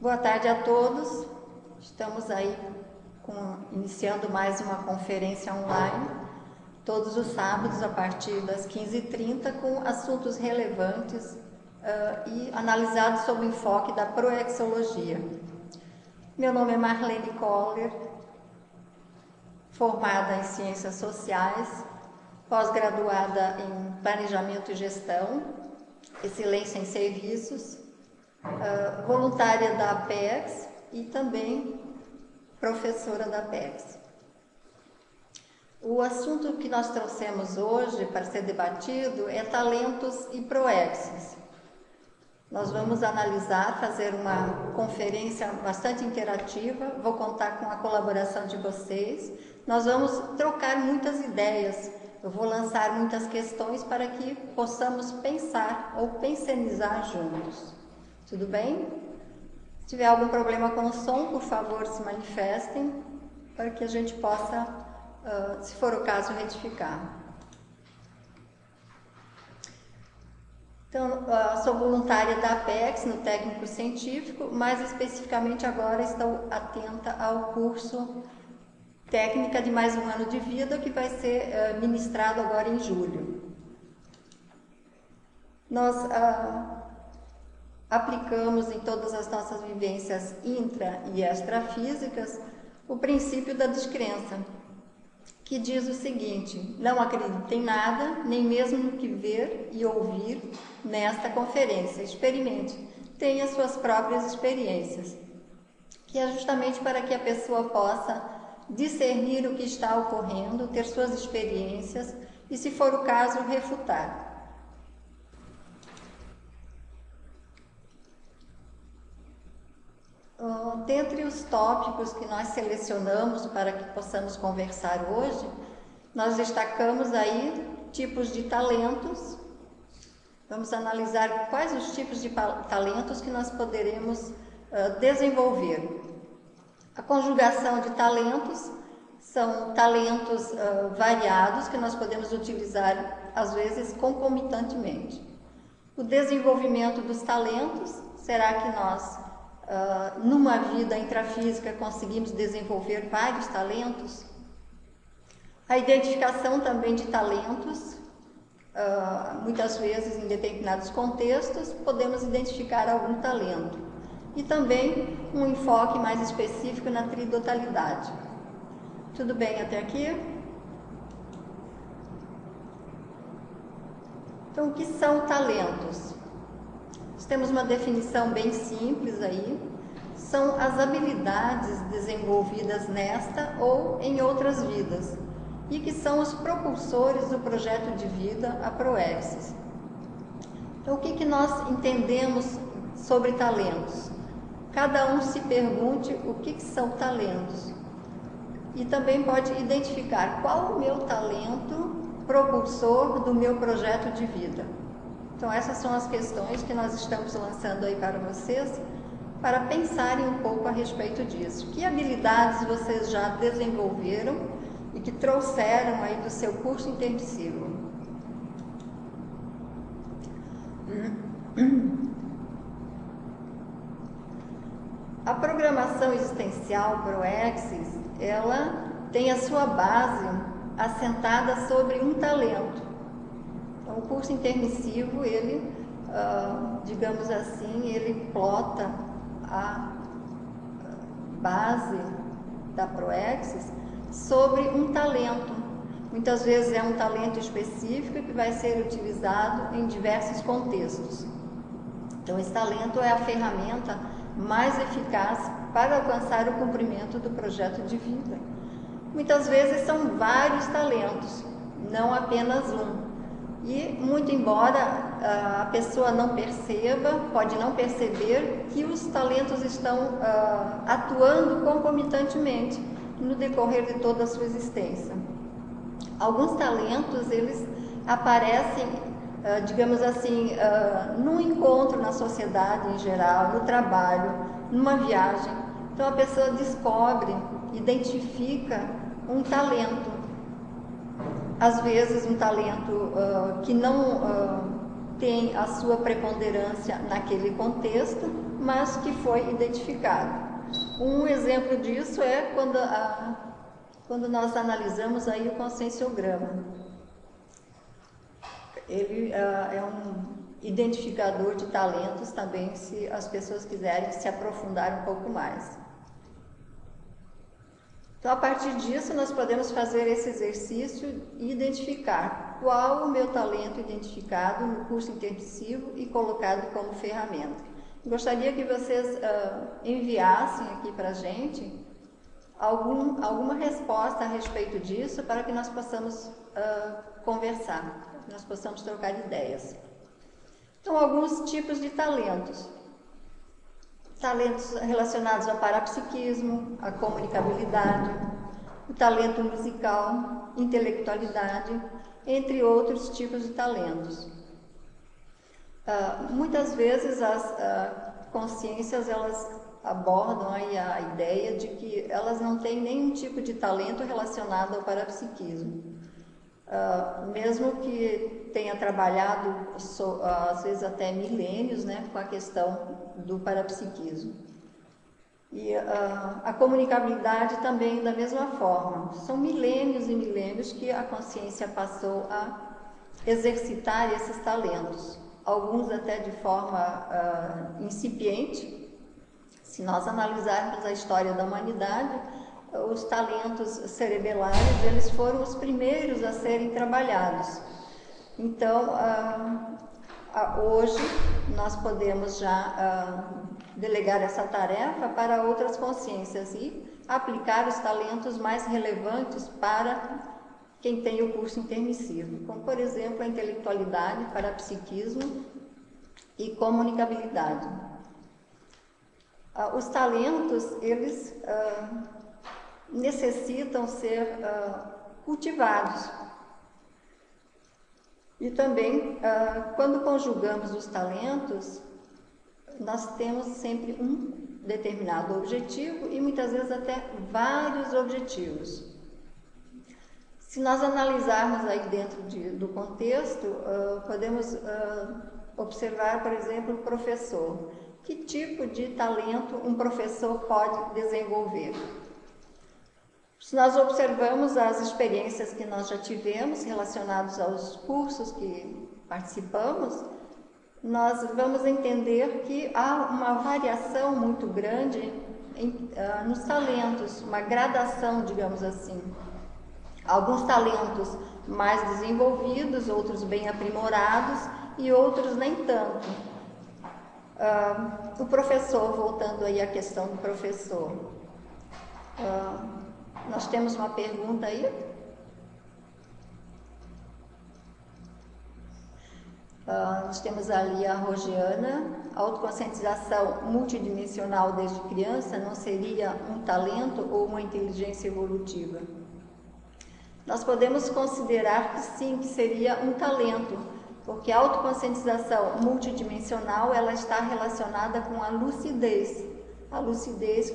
Boa tarde a todos. Estamos aí iniciando mais uma conferência online, todos os sábados a partir das 15h30, com assuntos relevantes e analisados sob o enfoque da proexologia. Meu nome é Marlene Koller, formada em Ciências Sociais, pós-graduada em Planejamento e Gestão, Excelência em Serviços, voluntária da Apex e também professora da Apex. O assunto que nós trouxemos hoje para ser debatido é talentos e proexes. Nós vamos analisar, fazer uma conferência bastante interativa, vou contar com a colaboração de vocês. Nós vamos trocar muitas ideias, eu vou lançar muitas questões para que possamos pensar ou pensionizar juntos. Tudo bem? Se tiver algum problema com o som, por favor, se manifestem, para que a gente possa, se for o caso, retificar. Então, sou voluntária da Apex no técnico científico, mais especificamente agora estou atenta ao curso Técnica de Mais um Ano de Vida, que vai ser ministrado agora em julho. Nós aplicamos em todas as nossas vivências intra- e extrafísicas o princípio da descrença, que diz o seguinte: não acredite em nada, nem mesmo no que ver e ouvir nesta conferência. Experimente, tenha suas próprias experiências, que é justamente para que a pessoa possa discernir o que está ocorrendo, ter suas experiências e, se for o caso, refutar. Dentre os tópicos que nós selecionamos para que possamos conversar hoje, nós destacamos aí tipos de talentos. Vamos analisar quais os tipos de talentos que nós poderemos desenvolver. A conjugação de talentos são talentos variados que nós podemos utilizar, às vezes, concomitantemente. O desenvolvimento dos talentos, será que nós numa vida intrafísica conseguimos desenvolver vários talentos? A identificação também de talentos, muitas vezes em determinados contextos podemos identificar algum talento, e também um enfoque mais específico na tridotalidade. Tudo bem até aqui? Então, o que são talentos? Nós temos uma definição bem simples aí. São as habilidades desenvolvidas nesta ou em outras vidas e que são os propulsores do projeto de vida, a Proexis. Então, o que nós entendemos sobre talentos? Cada um se pergunte o que são talentos e também pode identificar qual o meu talento propulsor do meu projeto de vida. Então, essas são as questões que nós estamos lançando aí para vocês, para pensarem um pouco a respeito disso. Que habilidades vocês já desenvolveram e que trouxeram aí do seu curso intermissivo? A programação existencial Proexis, ela tem a sua base assentada sobre um talento. Então, o curso intermissivo, ele, digamos assim, ele plota a base da Proexis sobre um talento. Muitas vezes é um talento específico que vai ser utilizado em diversos contextos. Então, esse talento é a ferramenta mais eficaz para alcançar o cumprimento do projeto de vida. Muitas vezes são vários talentos, não apenas um. E, muito embora a pessoa não perceba, pode não perceber que os talentos estão atuando concomitantemente no decorrer de toda a sua existência. Alguns talentos, eles aparecem, digamos assim, num encontro na sociedade em geral, no trabalho, numa viagem. Então, a pessoa descobre, identifica um talento. Às vezes um talento que não tem a sua preponderância naquele contexto, mas que foi identificado. Um exemplo disso é quando nós analisamos aí o conscienciograma. Ele é um identificador de talentos também, se as pessoas quiserem se aprofundar um pouco mais. Então, a partir disso, nós podemos fazer esse exercício e identificar qual o meu talento identificado no curso intermissivo e colocado como ferramenta. Gostaria que vocês enviassem aqui para a gente alguma resposta a respeito disso, para que nós possamos conversar, nós possamos trocar ideias. Então, alguns tipos de talentos. Talentos relacionados ao parapsiquismo, à comunicabilidade, o talento musical, intelectualidade, entre outros tipos de talentos. Muitas vezes as consciências, elas abordam aí a ideia de que elas não têm nenhum tipo de talento relacionado ao parapsiquismo. Mesmo que tenha trabalhado, às vezes até milênios, né, com a questão do parapsiquismo. E a comunicabilidade também da mesma forma. São milênios e milênios que a consciência passou a exercitar esses talentos. Alguns até de forma incipiente. Se nós analisarmos a história da humanidade, os talentos cerebelares, eles foram os primeiros a serem trabalhados. Então, hoje, nós podemos já delegar essa tarefa para outras consciências e aplicar os talentos mais relevantes para quem tem o curso intermissivo, como, por exemplo, a intelectualidade, parapsiquismo e comunicabilidade. Os talentos, eles necessitam ser cultivados. E também, quando conjugamos os talentos, nós temos sempre um determinado objetivo e muitas vezes até vários objetivos. Se nós analisarmos aí dentro do contexto, podemos observar, por exemplo, o professor. Que tipo de talento um professor pode desenvolver? Se nós observamos as experiências que nós já tivemos relacionadas aos cursos que participamos, nós vamos entender que há uma variação muito grande nos talentos, uma gradação, digamos assim. Alguns talentos mais desenvolvidos, outros bem aprimorados e outros nem tanto. O professor, voltando aí à questão do professor, nós temos uma pergunta aí. Nós temos ali a Rogiana. A autoconscientização multidimensional desde criança não seria um talento ou uma inteligência evolutiva? Nós podemos considerar que sim, que seria um talento, porque a autoconscientização multidimensional, ela está relacionada com a lucidez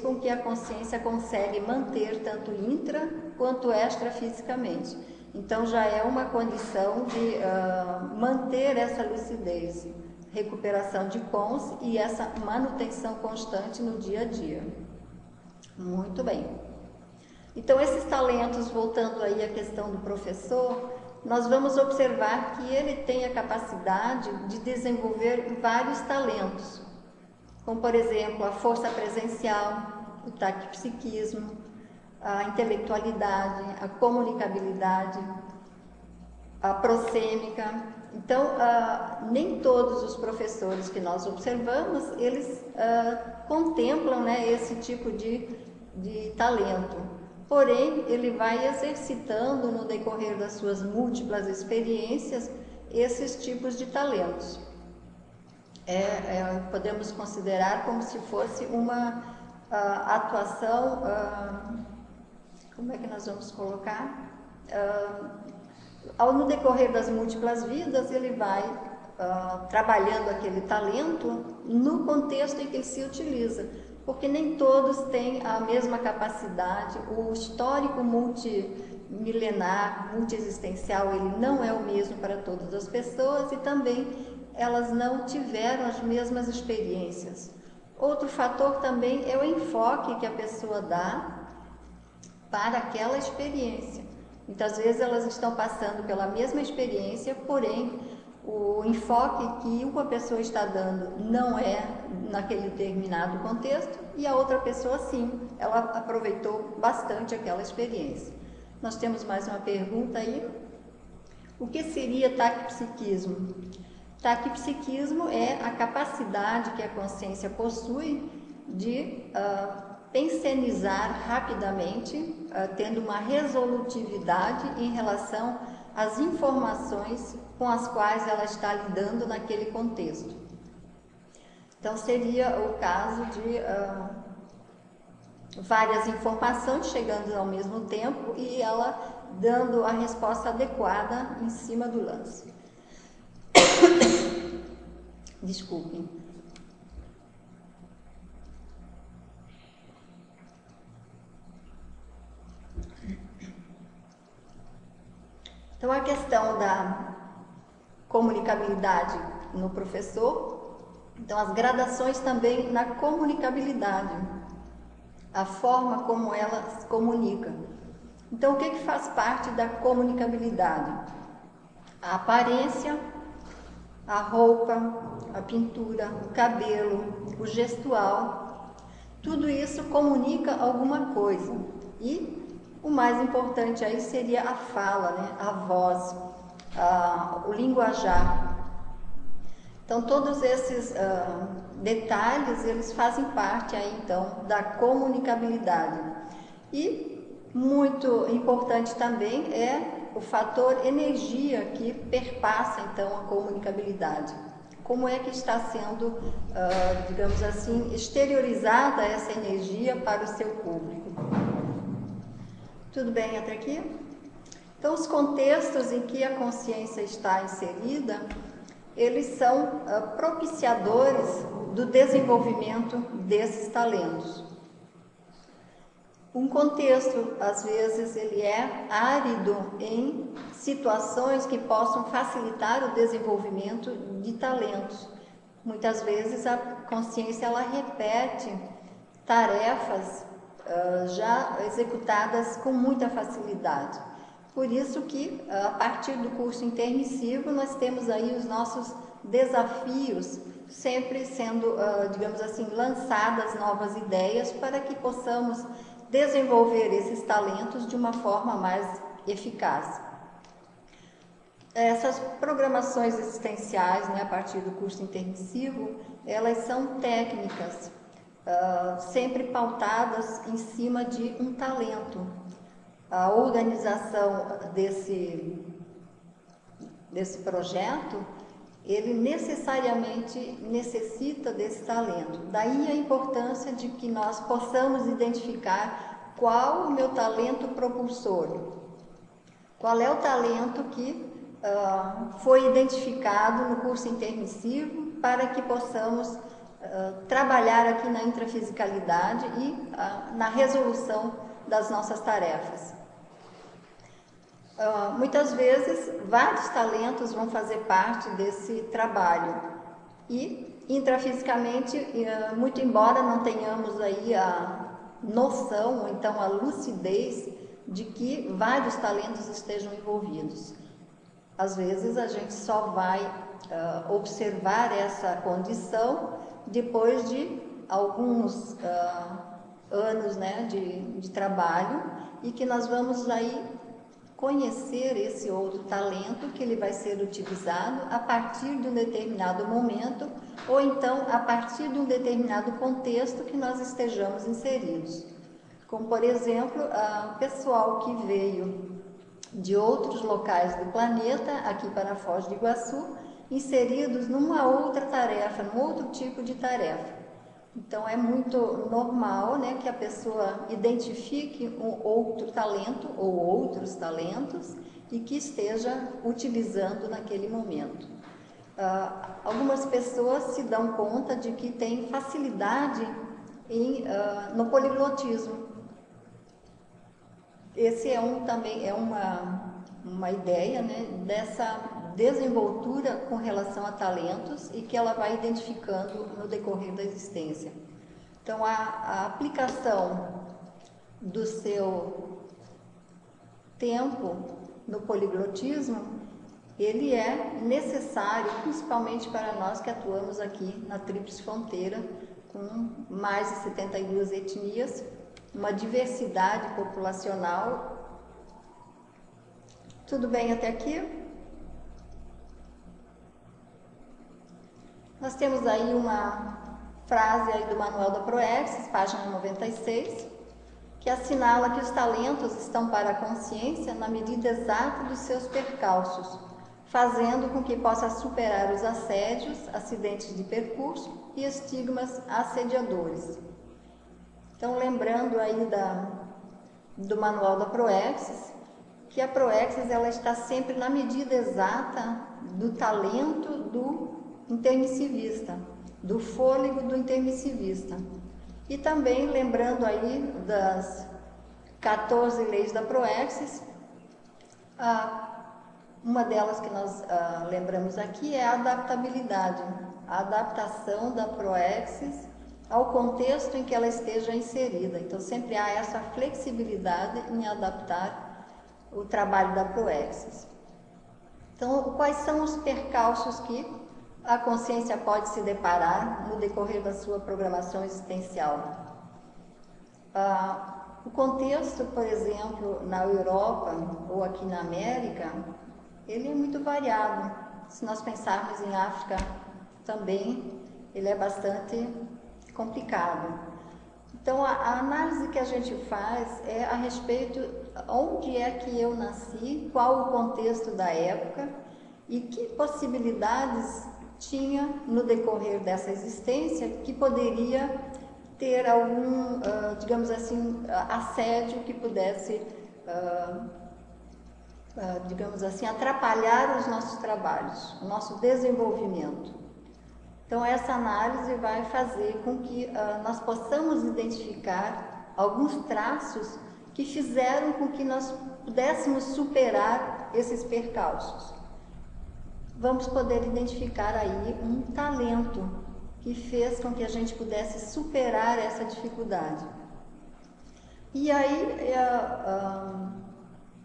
com que a consciência consegue manter tanto intra quanto extrafisicamente. Então já é uma condição de manter essa lucidez, recuperação de cons e essa manutenção constante no dia a dia. Muito bem. Então esses talentos, voltando aí à questão do professor, nós vamos observar que ele tem a capacidade de desenvolver vários talentos, como por exemplo a força presencial, o taquipsiquismo, a intelectualidade, a comunicabilidade, a prosêmica. Então, nem todos os professores que nós observamos, eles contemplam, né, esse tipo de talento. Porém, ele vai exercitando no decorrer das suas múltiplas experiências esses tipos de talentos. Podemos considerar como se fosse uma atuação, como é que nós vamos colocar? No decorrer das múltiplas vidas, ele vai trabalhando aquele talento no contexto em que ele se utiliza, porque nem todos têm a mesma capacidade. O histórico multimilenar, multiexistencial, ele não é o mesmo para todas as pessoas, e também elas não tiveram as mesmas experiências. Outro fator também é o enfoque que a pessoa dá para aquela experiência. Muitas vezes elas estão passando pela mesma experiência, porém o enfoque que uma pessoa está dando não é naquele determinado contexto e a outra pessoa sim, ela aproveitou bastante aquela experiência. Nós temos mais uma pergunta aí. O que seria taquipsiquismo? Taquipsiquismo é a capacidade que a consciência possui de pensenizar rapidamente, tendo uma resolutividade em relação às informações com as quais ela está lidando naquele contexto. Então, seria o caso de várias informações chegando ao mesmo tempo e ela dando a resposta adequada em cima do lance. Desculpem. Então, a questão da comunicabilidade no professor, então as gradações também na comunicabilidade, a forma como ela se comunica. Então, o que faz parte da comunicabilidade? A aparência, a roupa, a pintura, o cabelo, o gestual, tudo isso comunica alguma coisa. E o mais importante aí seria a fala, né? A voz, o linguajar. Então, todos esses detalhes, eles fazem parte aí, então, da comunicabilidade. E muito importante também é o fator energia que perpassa, então, a comunicabilidade. Como é que está sendo, digamos assim, exteriorizada essa energia para o seu público? Tudo bem até aqui? Então, os contextos em que a consciência está inserida, eles são propiciadores do desenvolvimento desses talentos. Um contexto, às vezes, ele é árido em situações que possam facilitar o desenvolvimento de talentos. Muitas vezes a consciência ela repete tarefas já executadas com muita facilidade. Por isso que, a partir do curso intermissivo, nós temos aí os nossos desafios, sempre sendo, digamos assim, lançadas novas ideias para que possamos desenvolver esses talentos de uma forma mais eficaz. Essas programações existenciais, né, a partir do curso intermissivo, elas são técnicas, sempre pautadas em cima de um talento. A organização desse projeto, ele necessariamente necessita desse talento. Daí a importância de que nós possamos identificar qual o meu talento propulsor, qual é o talento que foi identificado no curso intermissivo para que possamos trabalhar aqui na intrafisicalidade e na resolução das nossas tarefas. Muitas vezes, vários talentos vão fazer parte desse trabalho e, intrafisicamente, muito embora não tenhamos aí a noção, ou então a lucidez de que vários talentos estejam envolvidos. Às vezes, a gente só vai observar essa condição depois de alguns anos, né, de trabalho, e que nós vamos aí conhecer esse outro talento que ele vai ser utilizado a partir de um determinado momento ou então a partir de um determinado contexto que nós estejamos inseridos. Como, por exemplo, o pessoal que veio de outros locais do planeta, aqui para Foz do Iguaçu, inseridos numa outra tarefa, num outro tipo de tarefa. Então, é muito normal, né, que a pessoa identifique um outro talento ou outros talentos e que esteja utilizando naquele momento. Algumas pessoas se dão conta de que têm facilidade no poliglotismo. Esse também é uma ideia, né, desenvoltura com relação a talentos e que ela vai identificando no decorrer da existência. Então, a aplicação do seu tempo no poliglotismo, ele é necessário, principalmente para nós que atuamos aqui na Tríplice Fronteira, com mais de 72 etnias, uma diversidade populacional. Tudo bem até aqui? Nós temos aí uma frase aí do Manual da Proexis, página 96, que assinala que os talentos estão para a consciência na medida exata dos seus percalços, fazendo com que possa superar os assédios, acidentes de percurso e estigmas assediadores. Então, lembrando aí do Manual da Proexis, que a Proexis ela está sempre na medida exata do talento do intermissivista, do fôlego do intermissivista. E também lembrando aí das 14 leis da Proexis, uma delas que nós lembramos aqui é a adaptabilidade, a adaptação da Proexis ao contexto em que ela esteja inserida. Então, sempre há essa flexibilidade em adaptar o trabalho da Proexis. Então, quais são os percalços que a consciência pode se deparar no decorrer da sua programação existencial? O contexto, por exemplo, na Europa ou aqui na América, ele é muito variado. Se nós pensarmos em África também, ele é bastante complicado. Então, a análise que a gente faz é a respeito onde é que eu nasci, qual o contexto da época e que possibilidades tinha no decorrer dessa existência que poderia ter algum, digamos assim, assédio que pudesse, digamos assim, atrapalhar os nossos trabalhos, o nosso desenvolvimento. Então, essa análise vai fazer com que nós possamos identificar alguns traços que fizeram com que nós pudéssemos superar esses percalços. Vamos poder identificar aí um talento que fez com que a gente pudesse superar essa dificuldade. E aí,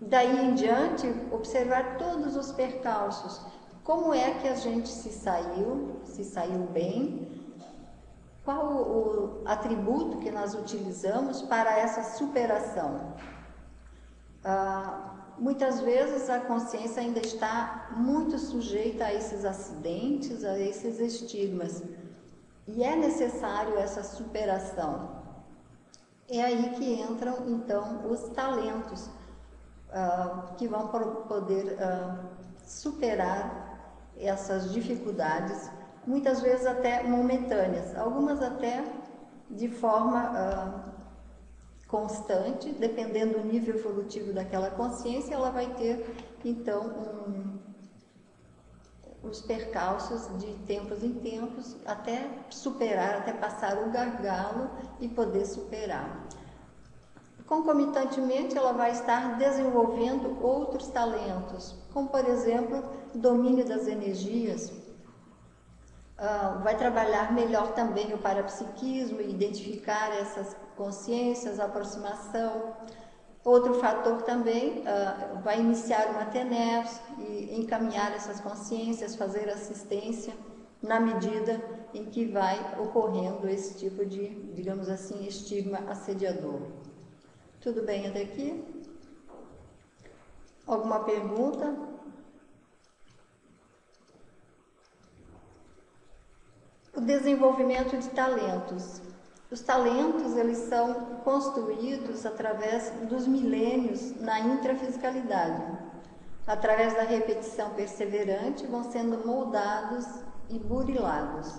daí em diante, observar todos os percalços. Como é que a gente se saiu bem? Qual o atributo que nós utilizamos para essa superação? Muitas vezes a consciência ainda está muito sujeita a esses acidentes, a esses estigmas. E é necessário essa superação. É aí que entram, então, os talentos que vão poder superar essas dificuldades, muitas vezes até momentâneas, algumas até de forma constante, dependendo do nível evolutivo daquela consciência, ela vai ter, então, os percalços de tempos em tempos, até superar, até passar o gargalo e poder superar. Concomitantemente, ela vai estar desenvolvendo outros talentos, como, por exemplo, domínio das energias. Vai trabalhar melhor também o parapsiquismo, identificar essas consciências, aproximação. Outro fator também, vai iniciar uma TENEPS e encaminhar essas consciências, fazer assistência na medida em que vai ocorrendo esse tipo de, digamos assim, estigma assediador. Tudo bem até aqui? Alguma pergunta? O desenvolvimento de talentos. Os talentos, eles são construídos através dos milênios na intrafisicalidade. Através da repetição perseverante, vão sendo moldados e burilados.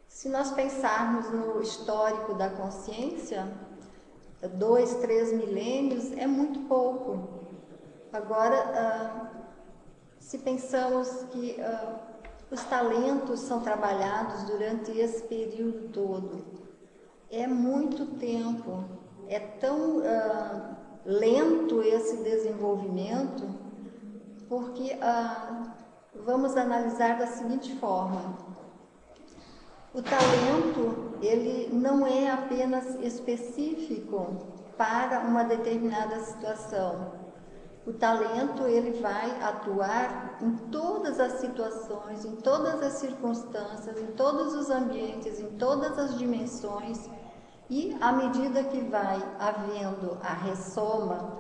Se nós pensarmos no histórico da consciência, 2, 3 milênios é muito pouco. Agora, se pensamos que os talentos são trabalhados durante esse período todo, é muito tempo, é tão lento esse desenvolvimento porque vamos analisar da seguinte forma: o talento, ele não é apenas específico para uma determinada situação. O talento, ele vai atuar em todas as situações, em todas as circunstâncias, em todos os ambientes, em todas as dimensões, e à medida que vai havendo a ressoma,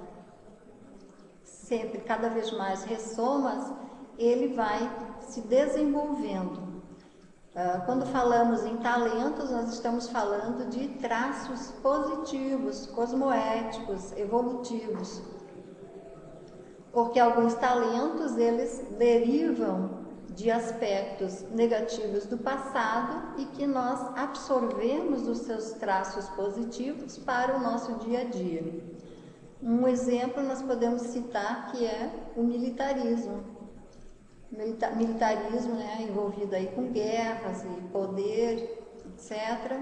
sempre cada vez mais ressomas, ele vai se desenvolvendo. Quando falamos em talentos, nós estamos falando de traços positivos, cosmoéticos, evolutivos. Porque alguns talentos, eles derivam de aspectos negativos do passado e que nós absorvemos os seus traços positivos para o nosso dia a dia. Um exemplo nós podemos citar que é o militarismo. Militarismo, né, envolvido aí com guerras e poder, etc.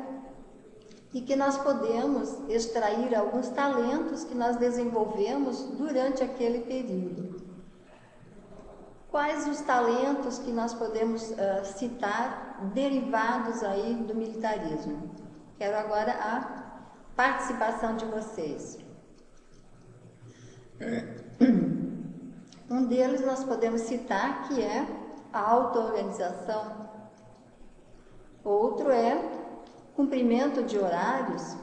E que nós podemos extrair alguns talentos que nós desenvolvemos durante aquele período. Quais os talentos que nós podemos citar derivados aí do militarismo? Quero agora a participação de vocês. Um deles nós podemos citar que é a auto-organização. Outro é cumprimento de horários,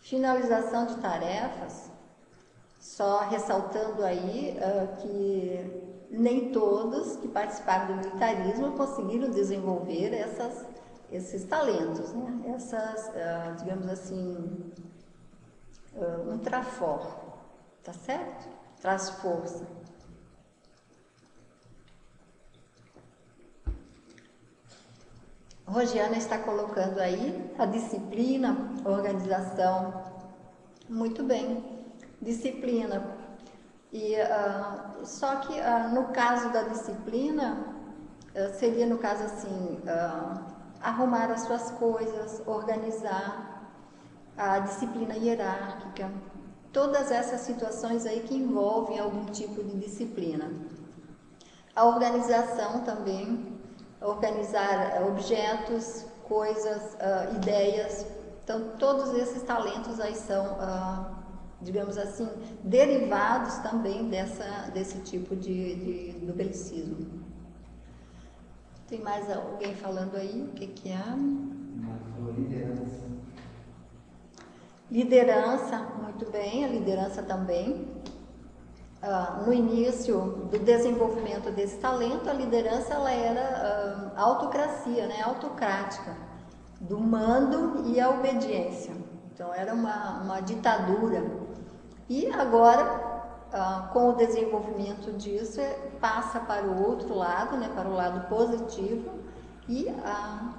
finalização de tarefas, só ressaltando aí que nem todos que participaram do militarismo conseguiram desenvolver esses talentos, né? Essas, digamos assim, um trafor, tá certo? Traz força. Rosiana está colocando aí a disciplina, a organização. Muito bem, disciplina. E, só que no caso da disciplina, seria no caso assim, arrumar as suas coisas, organizar, a disciplina hierárquica, todas essas situações aí que envolvem algum tipo de disciplina. A organização também, organizar objetos, coisas, ideias. Então, todos esses talentos aí são, digamos assim, derivados também desse tipo do belicismo. Tem mais alguém falando aí? O que é? Liderança. Liderança, muito bem, a liderança também. No início do desenvolvimento desse talento, a liderança ela era autocracia, né? Autocrática, do mando e a obediência. Então era uma ditadura. E agora, com o desenvolvimento disso, passa para o outro lado, né? Para o lado positivo e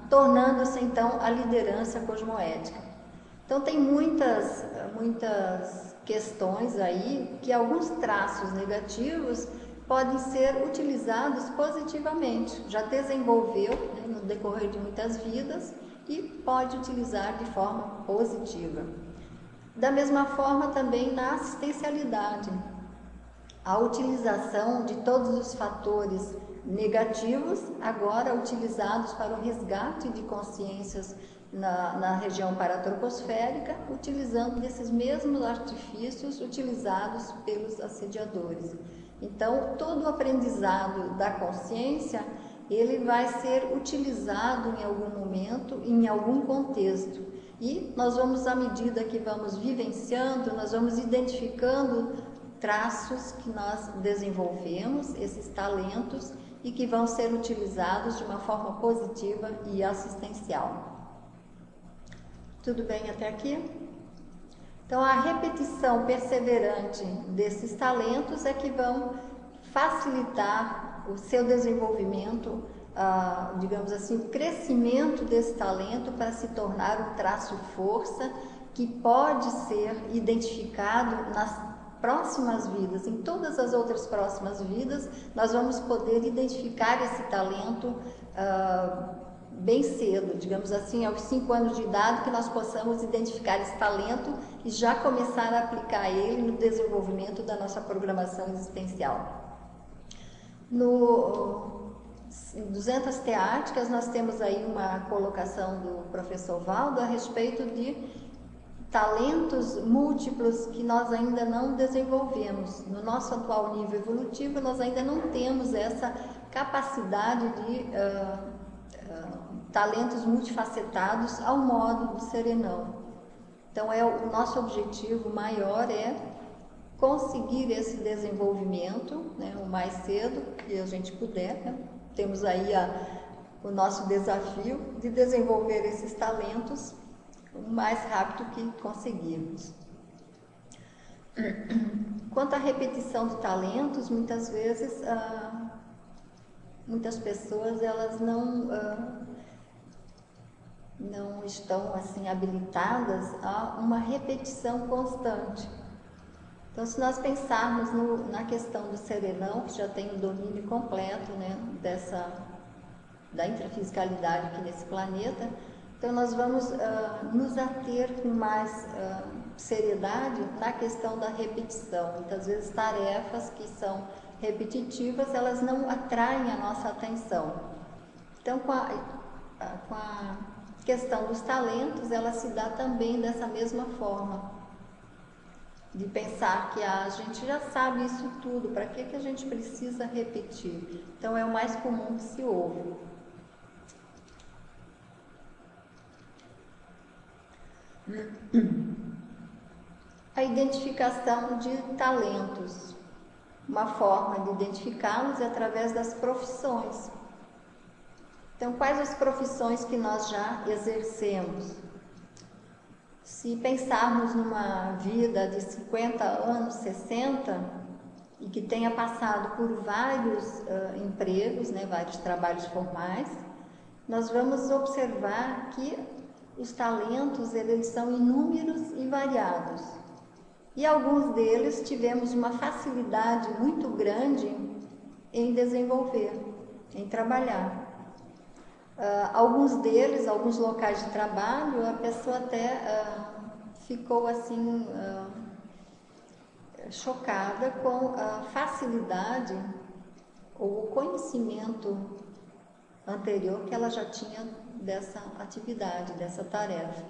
tornando-se então a liderança cosmoética. Então tem muitas questões aí que alguns traços negativos podem ser utilizados positivamente. Já desenvolveu, né, no decorrer de muitas vidas e pode utilizar de forma positiva. Da mesma forma também na assistencialidade. A utilização de todos os fatores negativos, agora utilizados para o resgate de consciências na região paratroposférica, utilizando desses mesmos artifícios utilizados pelos assediadores. Então, todo o aprendizado da consciência, ele vai ser utilizado em algum momento, em algum contexto. E nós vamos, à medida que vamos vivenciando, nós vamos identificando traços que nós desenvolvemos, esses talentos, e que vão ser utilizados de uma forma positiva e assistencial. Tudo bem até aqui? Então, a repetição perseverante desses talentos é que vão facilitar o seu desenvolvimento, digamos assim, o crescimento desse talento para se tornar um traço força que pode ser identificado nas próximas vidas. Em todas as outras próximas vidas, nós vamos poder identificar esse talento bem cedo, digamos assim, aos 5 anos de idade, que nós possamos identificar esse talento e já começar a aplicar ele no desenvolvimento da nossa programação existencial. Em 200 teáticas, nós temos aí uma colocação do professor Valdo a respeito de talentos múltiplos que nós ainda não desenvolvemos. No nosso atual nível evolutivo, nós ainda não temos essa capacidade de talentos multifacetados ao modo do serenão. Então, o nosso objetivo maior é conseguir esse desenvolvimento, né, o mais cedo que a gente puder, né? Temos aí o nosso desafio de desenvolver esses talentos o mais rápido que conseguirmos. Quanto à repetição de talentos, muitas vezes muitas pessoas elas não estão assim habilitadas a uma repetição constante. Então, se nós pensarmos na questão do serenão, que já tem o domínio completo, né, da intrafisicalidade aqui nesse planeta, então nós vamos nos ater com mais seriedade na questão da repetição. Muitas vezes tarefas que são repetitivas, elas não atraem a nossa atenção. Então, com a questão dos talentos, ela se dá também dessa mesma forma. De pensar que a gente já sabe isso tudo, para que a gente precisa repetir? Então, é o mais comum que se ouve. A identificação de talentos. Uma forma de identificá-los é através das profissões. Então, quais as profissões que nós já exercemos? Se pensarmos numa vida de 50 anos, 60, e que tenha passado por vários empregos, né, vários trabalhos formais, nós vamos observar que os talentos eles são inúmeros e variados. E alguns deles tivemos uma facilidade muito grande em desenvolver, em trabalhar. Alguns deles, alguns locais de trabalho, a pessoa até ficou assim chocada com a facilidade ou o conhecimento anterior que ela já tinha dessa atividade, dessa tarefa.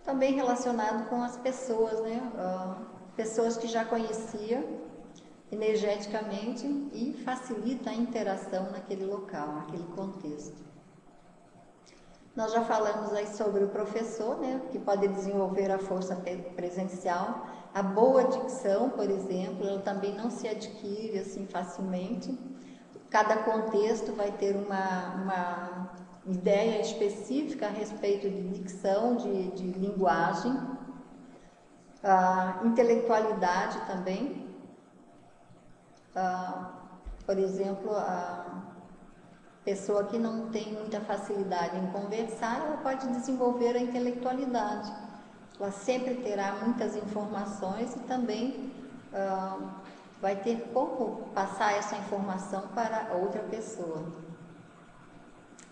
Também relacionado com as pessoas, né? Pessoas que já conhecia energeticamente e facilita a interação naquele local, naquele contexto. Nós já falamos aí sobre o professor, né, que pode desenvolver a força presencial. A boa dicção, por exemplo, ela também não se adquire assim facilmente. Cada contexto vai ter uma ideia específica a respeito de dicção, de linguagem. A intelectualidade também. Por exemplo, a pessoa que não tem muita facilidade em conversar, ela pode desenvolver a intelectualidade. Ela sempre terá muitas informações e também vai ter como passar essa informação para outra pessoa.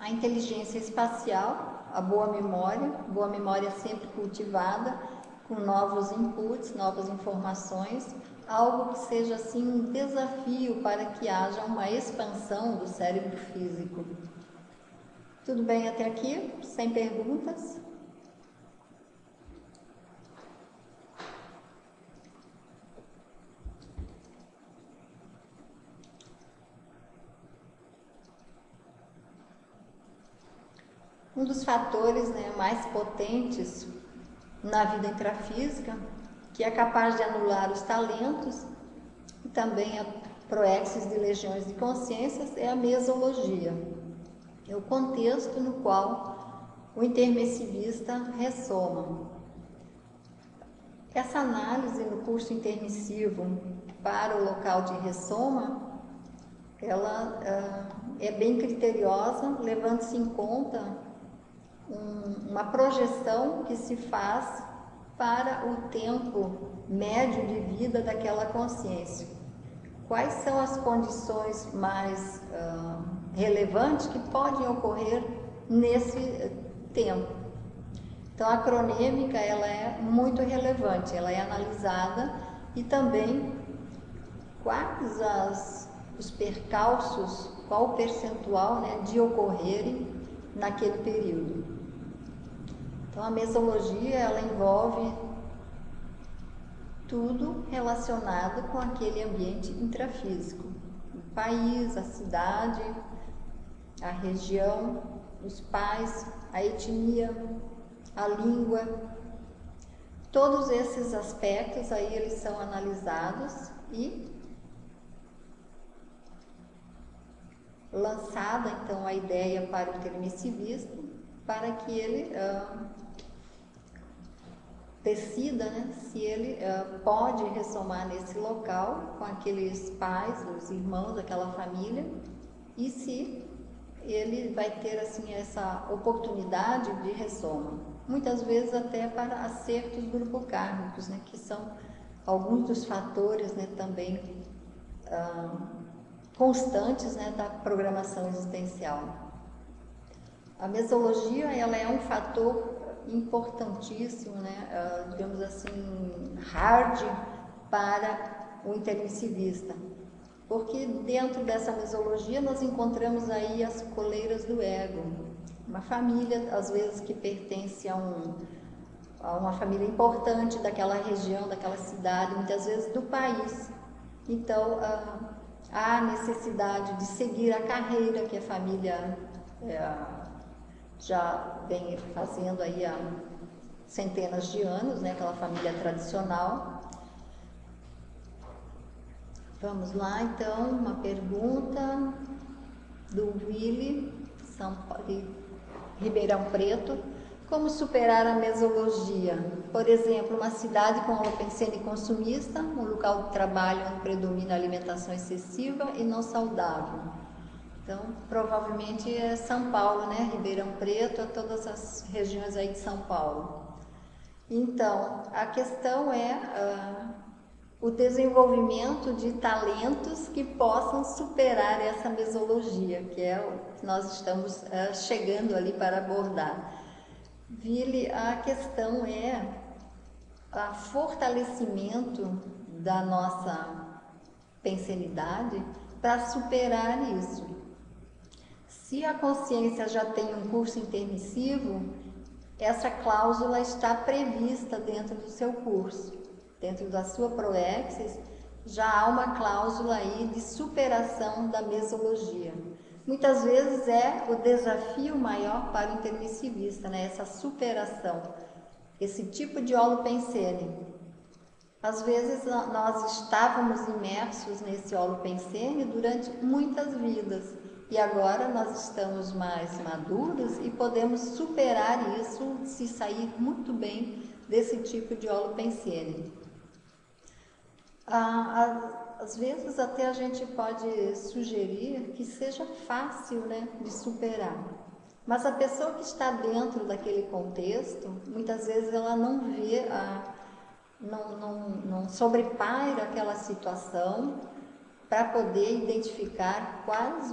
A inteligência espacial, a boa memória sempre cultivada, com novos inputs, novas informações, algo que seja assim um desafio para que haja uma expansão do cérebro físico. Tudo bem até aqui? Sem perguntas? Um dos fatores, né, mais potentes na vida intrafísica, que é capaz de anular os talentos e também a proexis de legiões de consciências, é a mesologia. É o contexto no qual o intermissivista ressoma. Essa análise no curso intermissivo para o local de ressoma, ela é bem criteriosa, levando-se em conta uma projeção que se faz para o tempo médio de vida daquela consciência. Quais são as condições mais relevantes que podem ocorrer nesse tempo? Então, a cronêmica ela é muito relevante, ela é analisada e também quais os percalços, qual o percentual, né, de ocorrerem naquele período. Então a mesologia, ela envolve tudo relacionado com aquele ambiente intrafísico, o país, a cidade, a região, os pais, a etnia, a língua. Todos esses aspectos aí eles são analisados e lançada então a ideia para o intermissivista para que ele decida, né, se ele pode ressomar nesse local com aqueles pais, os irmãos daquela família e se ele vai ter assim essa oportunidade de ressoma. Muitas vezes até para acertos grupocármicos, né, que são alguns dos fatores, né, também constantes, né, da programação existencial. A mesologia, ela é um fator importantíssimo, né, digamos assim, hard para o intermissivista, porque dentro dessa mesologia nós encontramos aí as coleiras do ego, uma família, às vezes, que pertence a uma família importante daquela região, daquela cidade, muitas vezes do país. Então, há necessidade de seguir a carreira que a família já vem fazendo aí há centenas de anos, né, aquela família tradicional. Vamos lá, então, uma pergunta do Willy, Ribeirão Preto. Como superar a mesologia? Por exemplo, uma cidade com holopensene consumista, um local de trabalho onde predomina a alimentação excessiva e não saudável. Então, provavelmente é São Paulo, né? Ribeirão Preto, todas as regiões aí de São Paulo. Então, a questão é o desenvolvimento de talentos que possam superar essa mesologia, que é o que nós estamos chegando ali para abordar. Vili, a questão é o fortalecimento da nossa pensenidade para superar isso. Se a consciência já tem um curso intermissivo, essa cláusula está prevista dentro do seu curso. Dentro da sua proexis, já há uma cláusula aí de superação da mesologia. Muitas vezes é o desafio maior para o intermissivista, né? Essa superação, esse tipo de holopensene. Às vezes nós estávamos imersos nesse holopensene durante muitas vidas e agora nós estamos mais maduros e podemos superar isso, se sair muito bem desse tipo de holopensene. Às vezes até a gente pode sugerir que seja fácil, né, de superar, mas a pessoa que está dentro daquele contexto, muitas vezes ela não vê, não sobrepaira aquela situação para poder identificar quais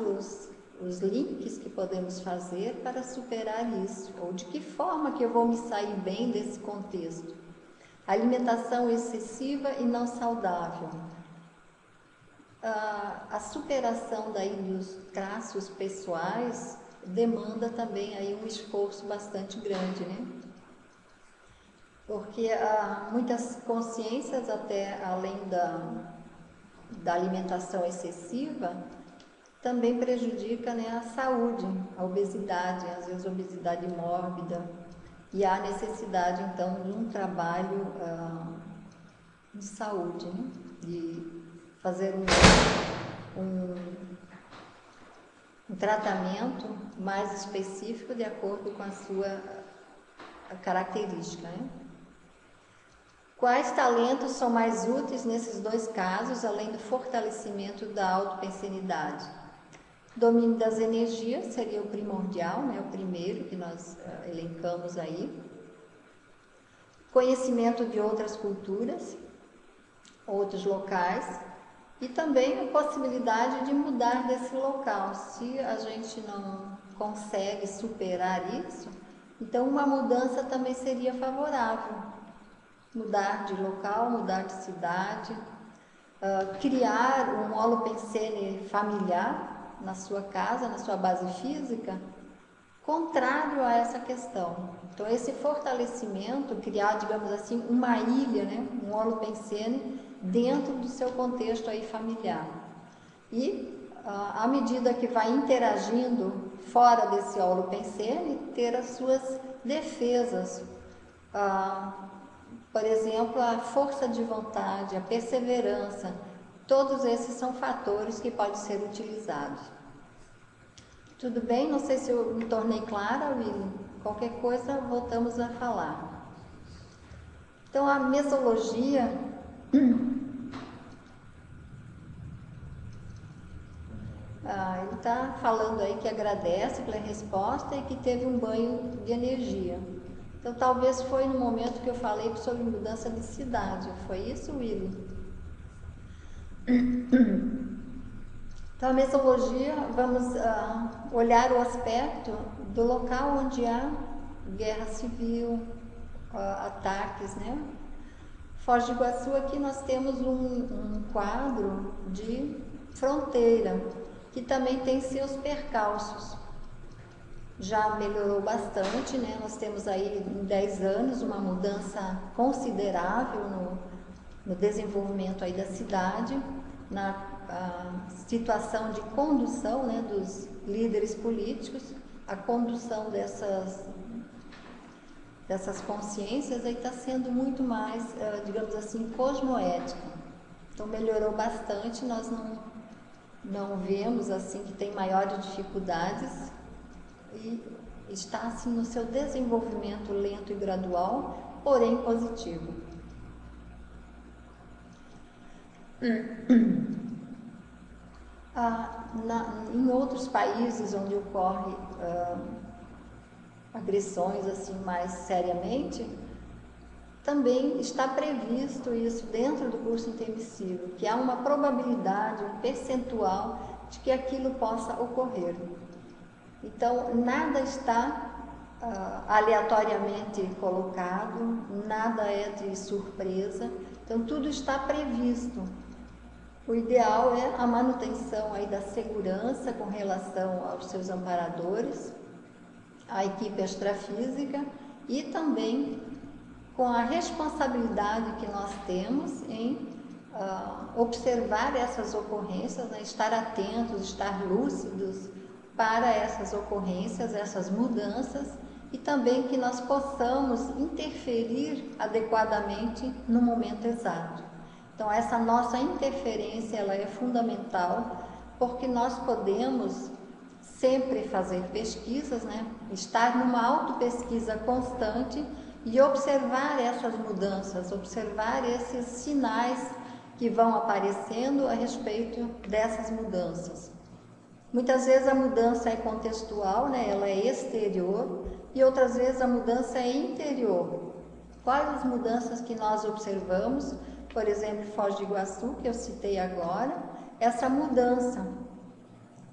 os links que podemos fazer para superar isso, ou de que forma que eu vou me sair bem desse contexto. Alimentação excessiva e não saudável. A superação daí dos traços pessoais demanda também aí um esforço bastante grande, né? Porque muitas consciências, até além da alimentação excessiva, também prejudica, né, a saúde, a obesidade, às vezes obesidade mórbida. E há necessidade, então, de um trabalho de saúde, né? De fazer um tratamento mais específico de acordo com a sua característica, né? Quais talentos são mais úteis nesses dois casos, além do fortalecimento da autopensenidade? Domínio das energias seria o primordial, né? O primeiro que nós elencamos aí. Conhecimento de outras culturas, outros locais, e também a possibilidade de mudar desse local. Se a gente não consegue superar isso, então uma mudança também seria favorável. Mudar de local, mudar de cidade. criar um holopensene familiar na sua casa, na sua base física, contrário a essa questão. Então, esse fortalecimento, criar, digamos assim, uma ilha, né, um holopensene dentro do seu contexto aí familiar. E, à medida que vai interagindo fora desse holopensene, ter as suas defesas. Por exemplo, a força de vontade, a perseverança, todos esses são fatores que podem ser utilizados. Tudo bem? Não sei se eu me tornei clara, Willy. Qualquer coisa, voltamos a falar. Então, a mesologia... ele está falando aí que agradece pela resposta e que teve um banho de energia. Então, talvez foi no momento que eu falei sobre mudança de cidade. Foi isso, Willy? Então, a mesologia, vamos olhar o aspecto do local onde há guerra civil, ataques, né? Foz do Iguaçu, aqui nós temos um quadro de fronteira, que também tem seus percalços. Já melhorou bastante, né? Nós temos aí em 10 anos uma mudança considerável no desenvolvimento aí da cidade, na situação de condução, né, dos líderes políticos, a condução dessas consciências aí está sendo muito mais, digamos assim, cosmoética. Então melhorou bastante, nós não vemos assim que tem maiores dificuldades e está assim no seu desenvolvimento lento e gradual, porém positivo. Em outros países onde ocorre agressões assim mais seriamente, também está previsto isso dentro do curso intermissivo, que há uma probabilidade, um percentual de que aquilo possa ocorrer. Então, nada está aleatoriamente colocado, nada é de surpresa, então tudo está previsto. O ideal é a manutenção aí da segurança com relação aos seus amparadores, a equipe extrafísica e também com a responsabilidade que nós temos em observar essas ocorrências, né, estar atentos, estar lúcidos para essas ocorrências, essas mudanças, e também que nós possamos interferir adequadamente no momento exato. Então, essa nossa interferência ela é fundamental, porque nós podemos sempre fazer pesquisas, né? Estar numa autopesquisa constante e observar essas mudanças, observar esses sinais que vão aparecendo a respeito dessas mudanças. Muitas vezes a mudança é contextual, né? Ela é exterior, e outras vezes a mudança é interior. Quais as mudanças que nós observamos? Por exemplo, Foz do Iguaçu, que eu citei agora, essa mudança.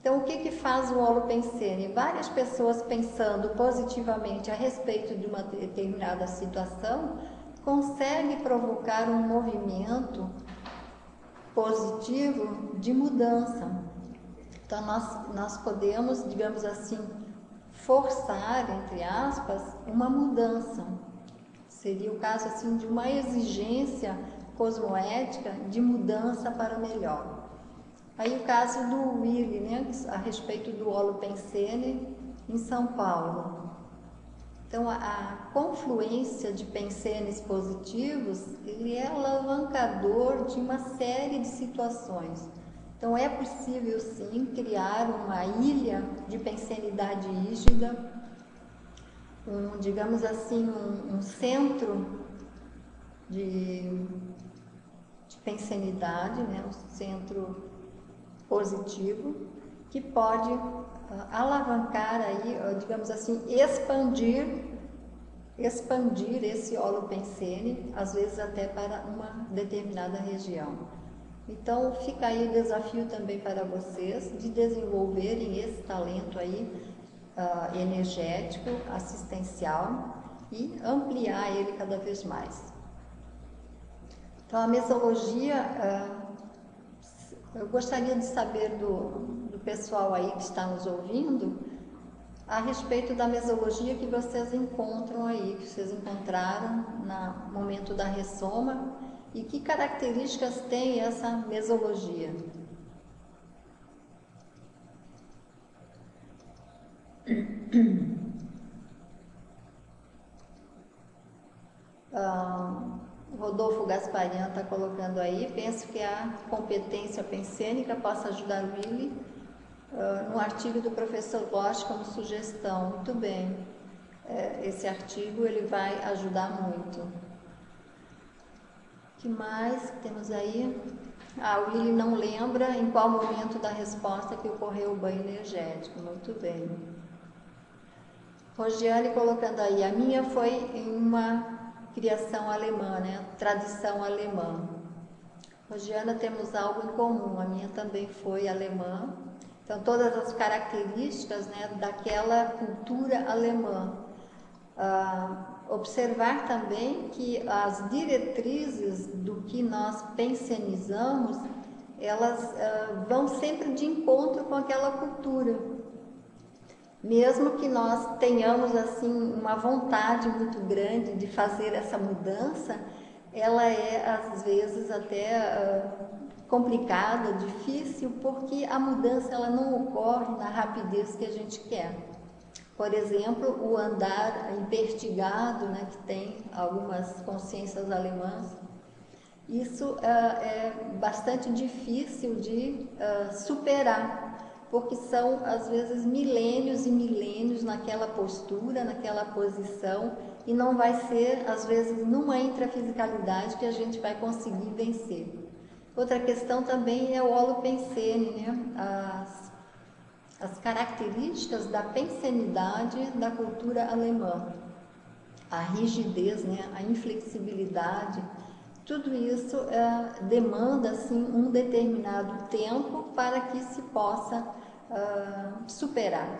Então, o que faz o holopensene? Várias pessoas pensando positivamente a respeito de uma determinada situação consegue provocar um movimento positivo de mudança. Então, nós podemos, digamos assim, forçar, entre aspas, uma mudança. Seria o caso assim de uma exigência cosmoética de mudança para melhor. Aí o caso do Willy, né, a respeito do holopensene em São Paulo. Então, a confluência de pensenes positivos, ele é alavancador de uma série de situações. Então, é possível, sim, criar uma ilha de pensenidade rígida, digamos assim, um centro de pensenidade, né, um centro positivo, que pode alavancar aí, digamos assim, expandir esse holopensene, às vezes até para uma determinada região. Então, fica aí o desafio também para vocês de desenvolverem esse talento aí energético, assistencial e ampliar ele cada vez mais. Então, a mesologia eu gostaria de saber do pessoal aí que está nos ouvindo a respeito da mesologia que vocês encontram aí, que vocês encontraram no momento da ressoma e que características tem essa mesologia. Rodolfo Gasparian está colocando aí, penso que a competência pensênica possa ajudar o Willy no artigo do professor Bosch como sugestão. Muito bem, esse artigo ele vai ajudar muito. O que mais temos aí? O Willy não lembra em qual momento da resposta que ocorreu o banho energético. Muito bem. Rosiane colocando aí, a minha foi em uma criação alemã, né? Tradição alemã. Rosiana, temos algo em comum, a minha também foi alemã. Então, todas as características, né, daquela cultura alemã. Observar também que as diretrizes do que nós pensionizamos, elas vão sempre de encontro com aquela cultura. Mesmo que nós tenhamos assim uma vontade muito grande de fazer essa mudança, ela é às vezes até complicada, difícil, porque a mudança ela não ocorre na rapidez que a gente quer. Por exemplo, o andar impertigado, né, que tem algumas consciências alemãs, isso é bastante difícil de superar. Porque são, às vezes, milênios e milênios naquela postura, naquela posição, e não vai ser, às vezes, numa intrafisicalidade que a gente vai conseguir vencer. Outra questão também é o holopensene, né? As características da pensenidade da cultura alemã. A rigidez, né? A inflexibilidade, tudo isso demanda assim, um determinado tempo para que se possa superar.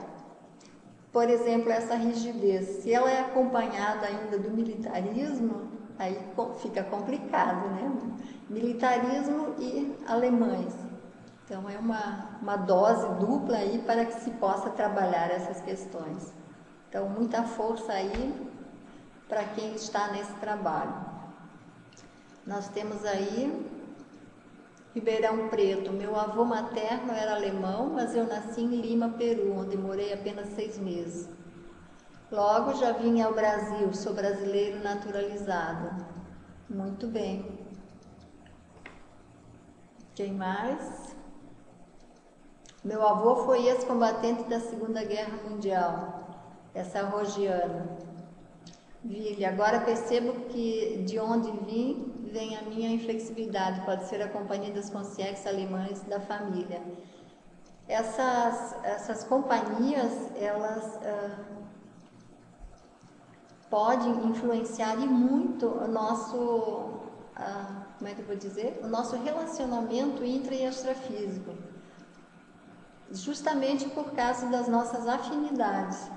Por exemplo, essa rigidez, se ela é acompanhada ainda do militarismo, aí fica complicado, né? Militarismo e alemães. Então, é uma dose dupla aí para que se possa trabalhar essas questões. Então, muita força aí para quem está nesse trabalho. Nós temos aí Ribeirão Preto. Meu avô materno era alemão, mas eu nasci em Lima, Peru, onde morei apenas 6 meses. Logo já vim ao Brasil, sou brasileiro naturalizado. Muito bem. Quem mais? Meu avô foi ex-combatente da Segunda Guerra Mundial. Essa é a Rosiana. Vili, agora percebo que de onde vem a minha inflexibilidade, pode ser a companhia das consciências alemãs da família. Essas companhias, elas podem influenciar e muito o nosso, como é que eu vou dizer? O nosso relacionamento intra e extrafísico, justamente por causa das nossas afinidades.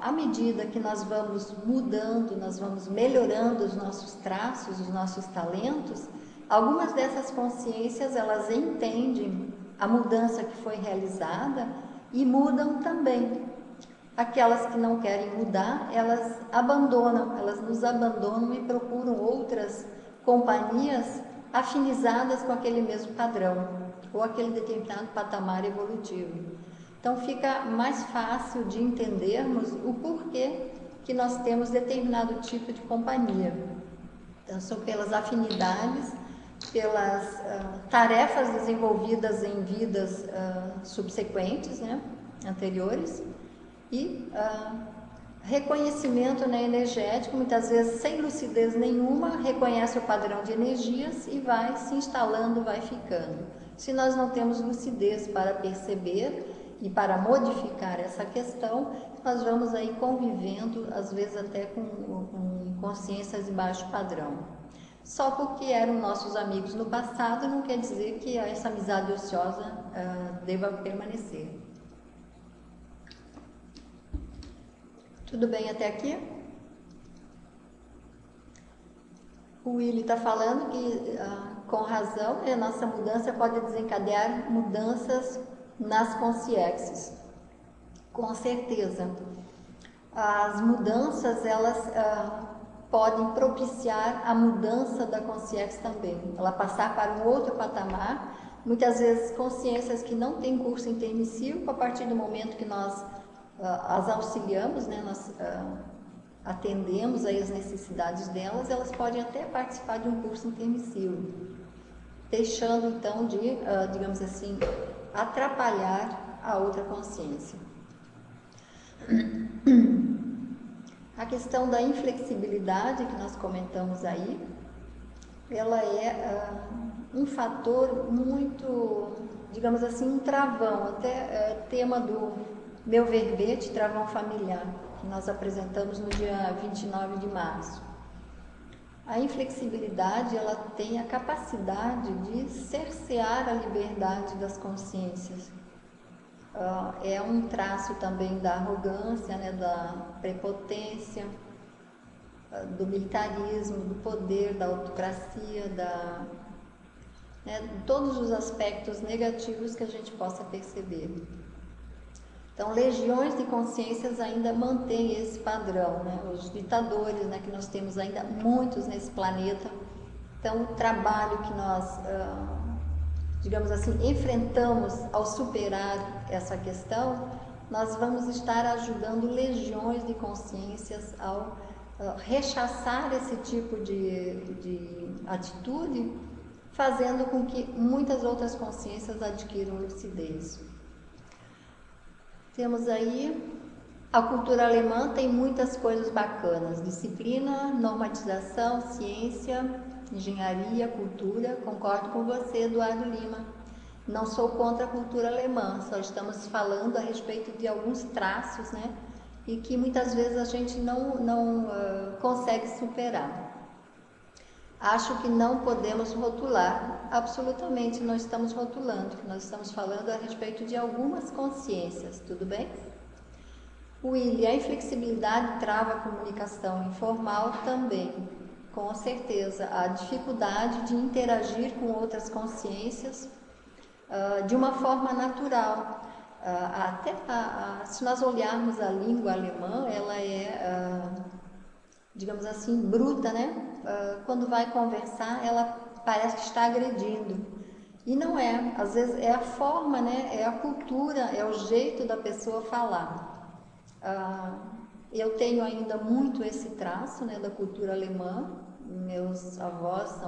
À medida que nós vamos mudando, nós vamos melhorando os nossos traços, os nossos talentos, algumas dessas consciências, elas entendem a mudança que foi realizada e mudam também. Aquelas que não querem mudar, elas nos abandonam e procuram outras companhias afinizadas com aquele mesmo padrão, ou aquele determinado patamar evolutivo. Então, fica mais fácil de entendermos o porquê que nós temos determinado tipo de companhia. Então, são pelas afinidades, pelas tarefas desenvolvidas em vidas subsequentes, né, anteriores, e reconhecimento, né, energético, muitas vezes sem lucidez nenhuma, reconhece o padrão de energias e vai se instalando, vai ficando. Se nós não temos lucidez para perceber e para modificar essa questão, nós vamos aí convivendo, às vezes até com consciências de baixo padrão. Só porque eram nossos amigos no passado, não quer dizer que essa amizade ociosa deva permanecer. Tudo bem até aqui? O Willy está falando que com razão, a nossa mudança pode desencadear mudanças nas consciências. Com certeza. As mudanças, elas podem propiciar a mudança da consciência também. Ela passar para um outro patamar. Muitas vezes, consciências que não têm curso intermissivo, a partir do momento que nós as auxiliamos, né, nós atendemos aí as necessidades delas, elas podem até participar de um curso intermissivo, deixando então de, digamos assim, atrapalhar a outra consciência. A questão da inflexibilidade que nós comentamos aí, ela é um fator muito, digamos assim, um travão, até tema do meu verbete, travão familiar, que nós apresentamos no dia 29 de março. A inflexibilidade, ela tem a capacidade de cercear a liberdade das consciências. É um traço também da arrogância, né, da prepotência, do militarismo, do poder, da autocracia, todos os aspectos negativos que a gente possa perceber. Então, legiões de consciências ainda mantêm esse padrão, né? Os ditadores, né, que nós temos ainda muitos nesse planeta. Então, o trabalho que nós, digamos assim, enfrentamos ao superar essa questão, nós vamos estar ajudando legiões de consciências ao rechaçar esse tipo de atitude, fazendo com que muitas outras consciências adquiram lucidez. Temos aí, a cultura alemã tem muitas coisas bacanas: disciplina, normatização, ciência, engenharia, cultura. Concordo com você, Eduardo Lima. Não sou contra a cultura alemã, só estamos falando a respeito de alguns traços, né? E que muitas vezes a gente não consegue superar. Acho que não podemos rotular, absolutamente não estamos rotulando, nós estamos falando a respeito de algumas consciências, tudo bem? Willy, a inflexibilidade trava a comunicação informal também, com certeza. A dificuldade de interagir com outras consciências de uma forma natural. Se nós olharmos a língua alemã, ela é, digamos assim, bruta, né? Quando vai conversar, ela parece que está agredindo. E não é, às vezes é a forma, né? É a cultura, é o jeito da pessoa falar. Eu tenho ainda muito esse traço, né, da cultura alemã. Meus avós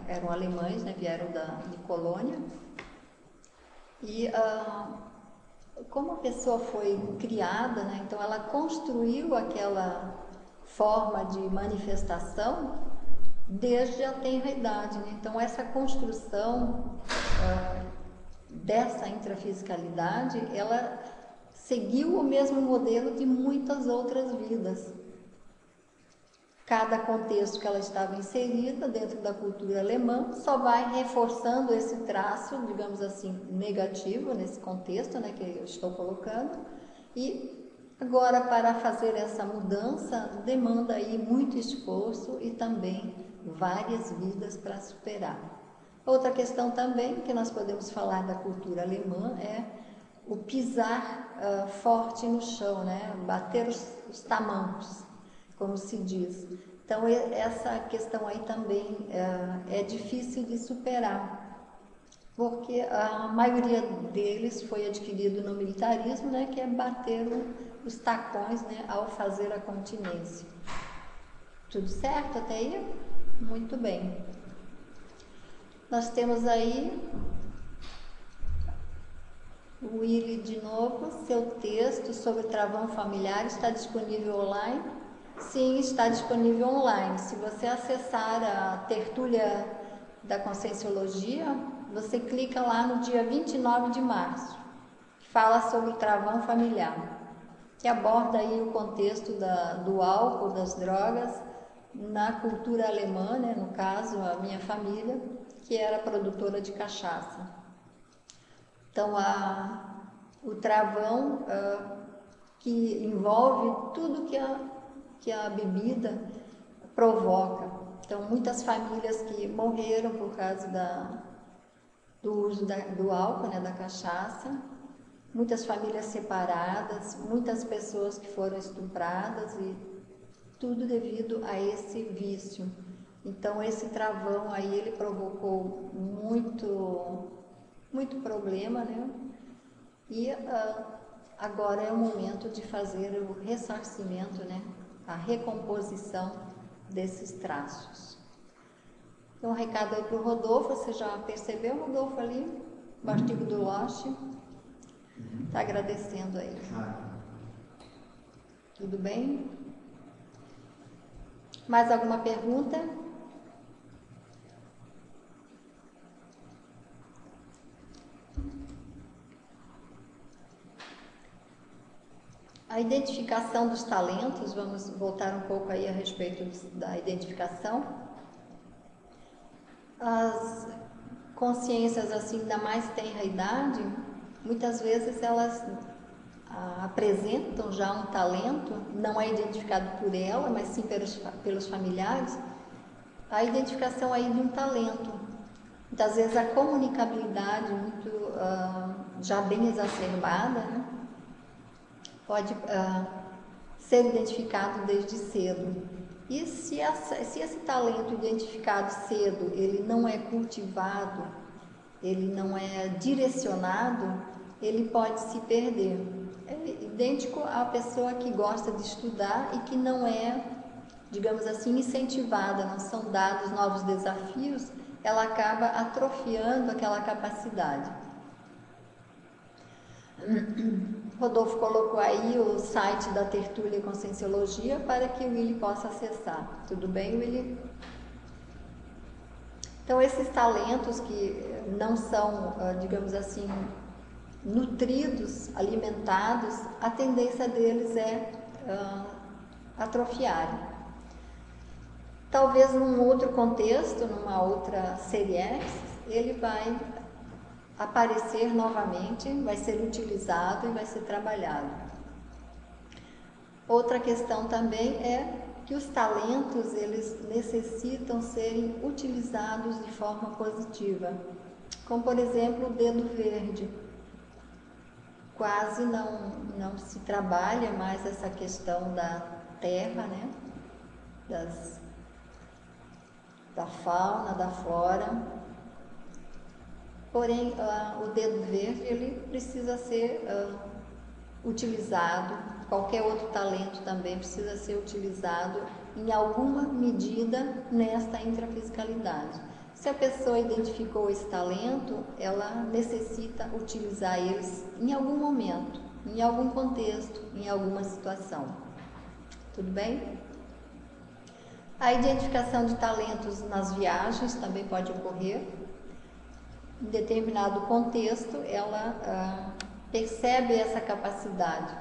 eram alemães, né? Vieram de Colônia. E como a pessoa foi criada, né? Então ela construiu aquela forma de manifestação desde a tenra idade, né? Então essa construção dessa intrafisicalidade, ela seguiu o mesmo modelo de muitas outras vidas. Cada contexto que ela estava inserida dentro da cultura alemã só vai reforçando esse traço, digamos assim, negativo nesse contexto, né, que eu estou colocando. E agora, para fazer essa mudança, demanda aí muito esforço e também várias vidas para superar. Outra questão também que nós podemos falar da cultura alemã é o pisar forte no chão, né? Bater os tamancos, como se diz. Então, essa questão aí também é difícil de superar, porque a maioria deles foi adquirido no militarismo, né? Que é bater os tacões, né, ao fazer a continência. Tudo certo até aí? Muito bem. Nós temos aí o Willy de novo. Seu texto sobre travão familiar está disponível online? Sim, está disponível online. Se você acessar a tertúlia da Conscienciologia, você clica lá no dia 29 de março, que fala sobre o travão familiar, que aborda aí o contexto do álcool, das drogas, na cultura alemã, né? No caso, a minha família, que era produtora de cachaça. Então, o travão que envolve tudo que a bebida provoca. Então, muitas famílias que morreram por causa do uso do álcool, né, da cachaça, muitas famílias separadas, muitas pessoas que foram estupradas e tudo devido a esse vício. Então, esse travão aí, ele provocou muito problema, né? E agora é o momento de fazer o ressarcimento, né? A recomposição desses traços. Então, um recado aí para o Rodolfo. Você já percebeu, Rodolfo, ali? O artigo do Loche. Está agradecendo aí. Tudo bem? Mais alguma pergunta? A identificação dos talentos, vamos voltar um pouco aí a respeito da identificação. As consciências assim da mais tenra idade, muitas vezes elas apresentam já um talento, não é identificado por ela, mas sim pelos familiares, a identificação aí de um talento. Muitas vezes a comunicabilidade muito já bem exacerbada, né? Pode ser identificado desde cedo. E se esse talento identificado cedo, ele não é cultivado, ele não é direcionado, ele pode se perder. É idêntico à pessoa que gosta de estudar e que não é, digamos assim, incentivada, não são dados novos desafios, ela acaba atrofiando aquela capacidade. Rodolfo colocou aí o site da Tertúlia Conscienciologia para que o Willy possa acessar. Tudo bem, Willy? Então, esses talentos que não são, digamos assim, nutridos, alimentados, a tendência deles é atrofiarem. Talvez num outro contexto, numa outra série X, ele vai aparecer novamente, vai ser utilizado e vai ser trabalhado. Outra questão também é que os talentos, eles necessitam serem utilizados de forma positiva, como por exemplo o dedo verde. Quase não se trabalha mais essa questão da terra, né? Da fauna, da flora. Porém, o dedo verde, ele precisa ser utilizado, qualquer outro talento também precisa ser utilizado em alguma medida nesta intrafisicalidade. Se a pessoa identificou esse talento, ela necessita utilizar eles em algum momento, em algum contexto, em alguma situação. Tudo bem? A identificação de talentos nas viagens também pode ocorrer. Em determinado contexto, ela percebe essa capacidade.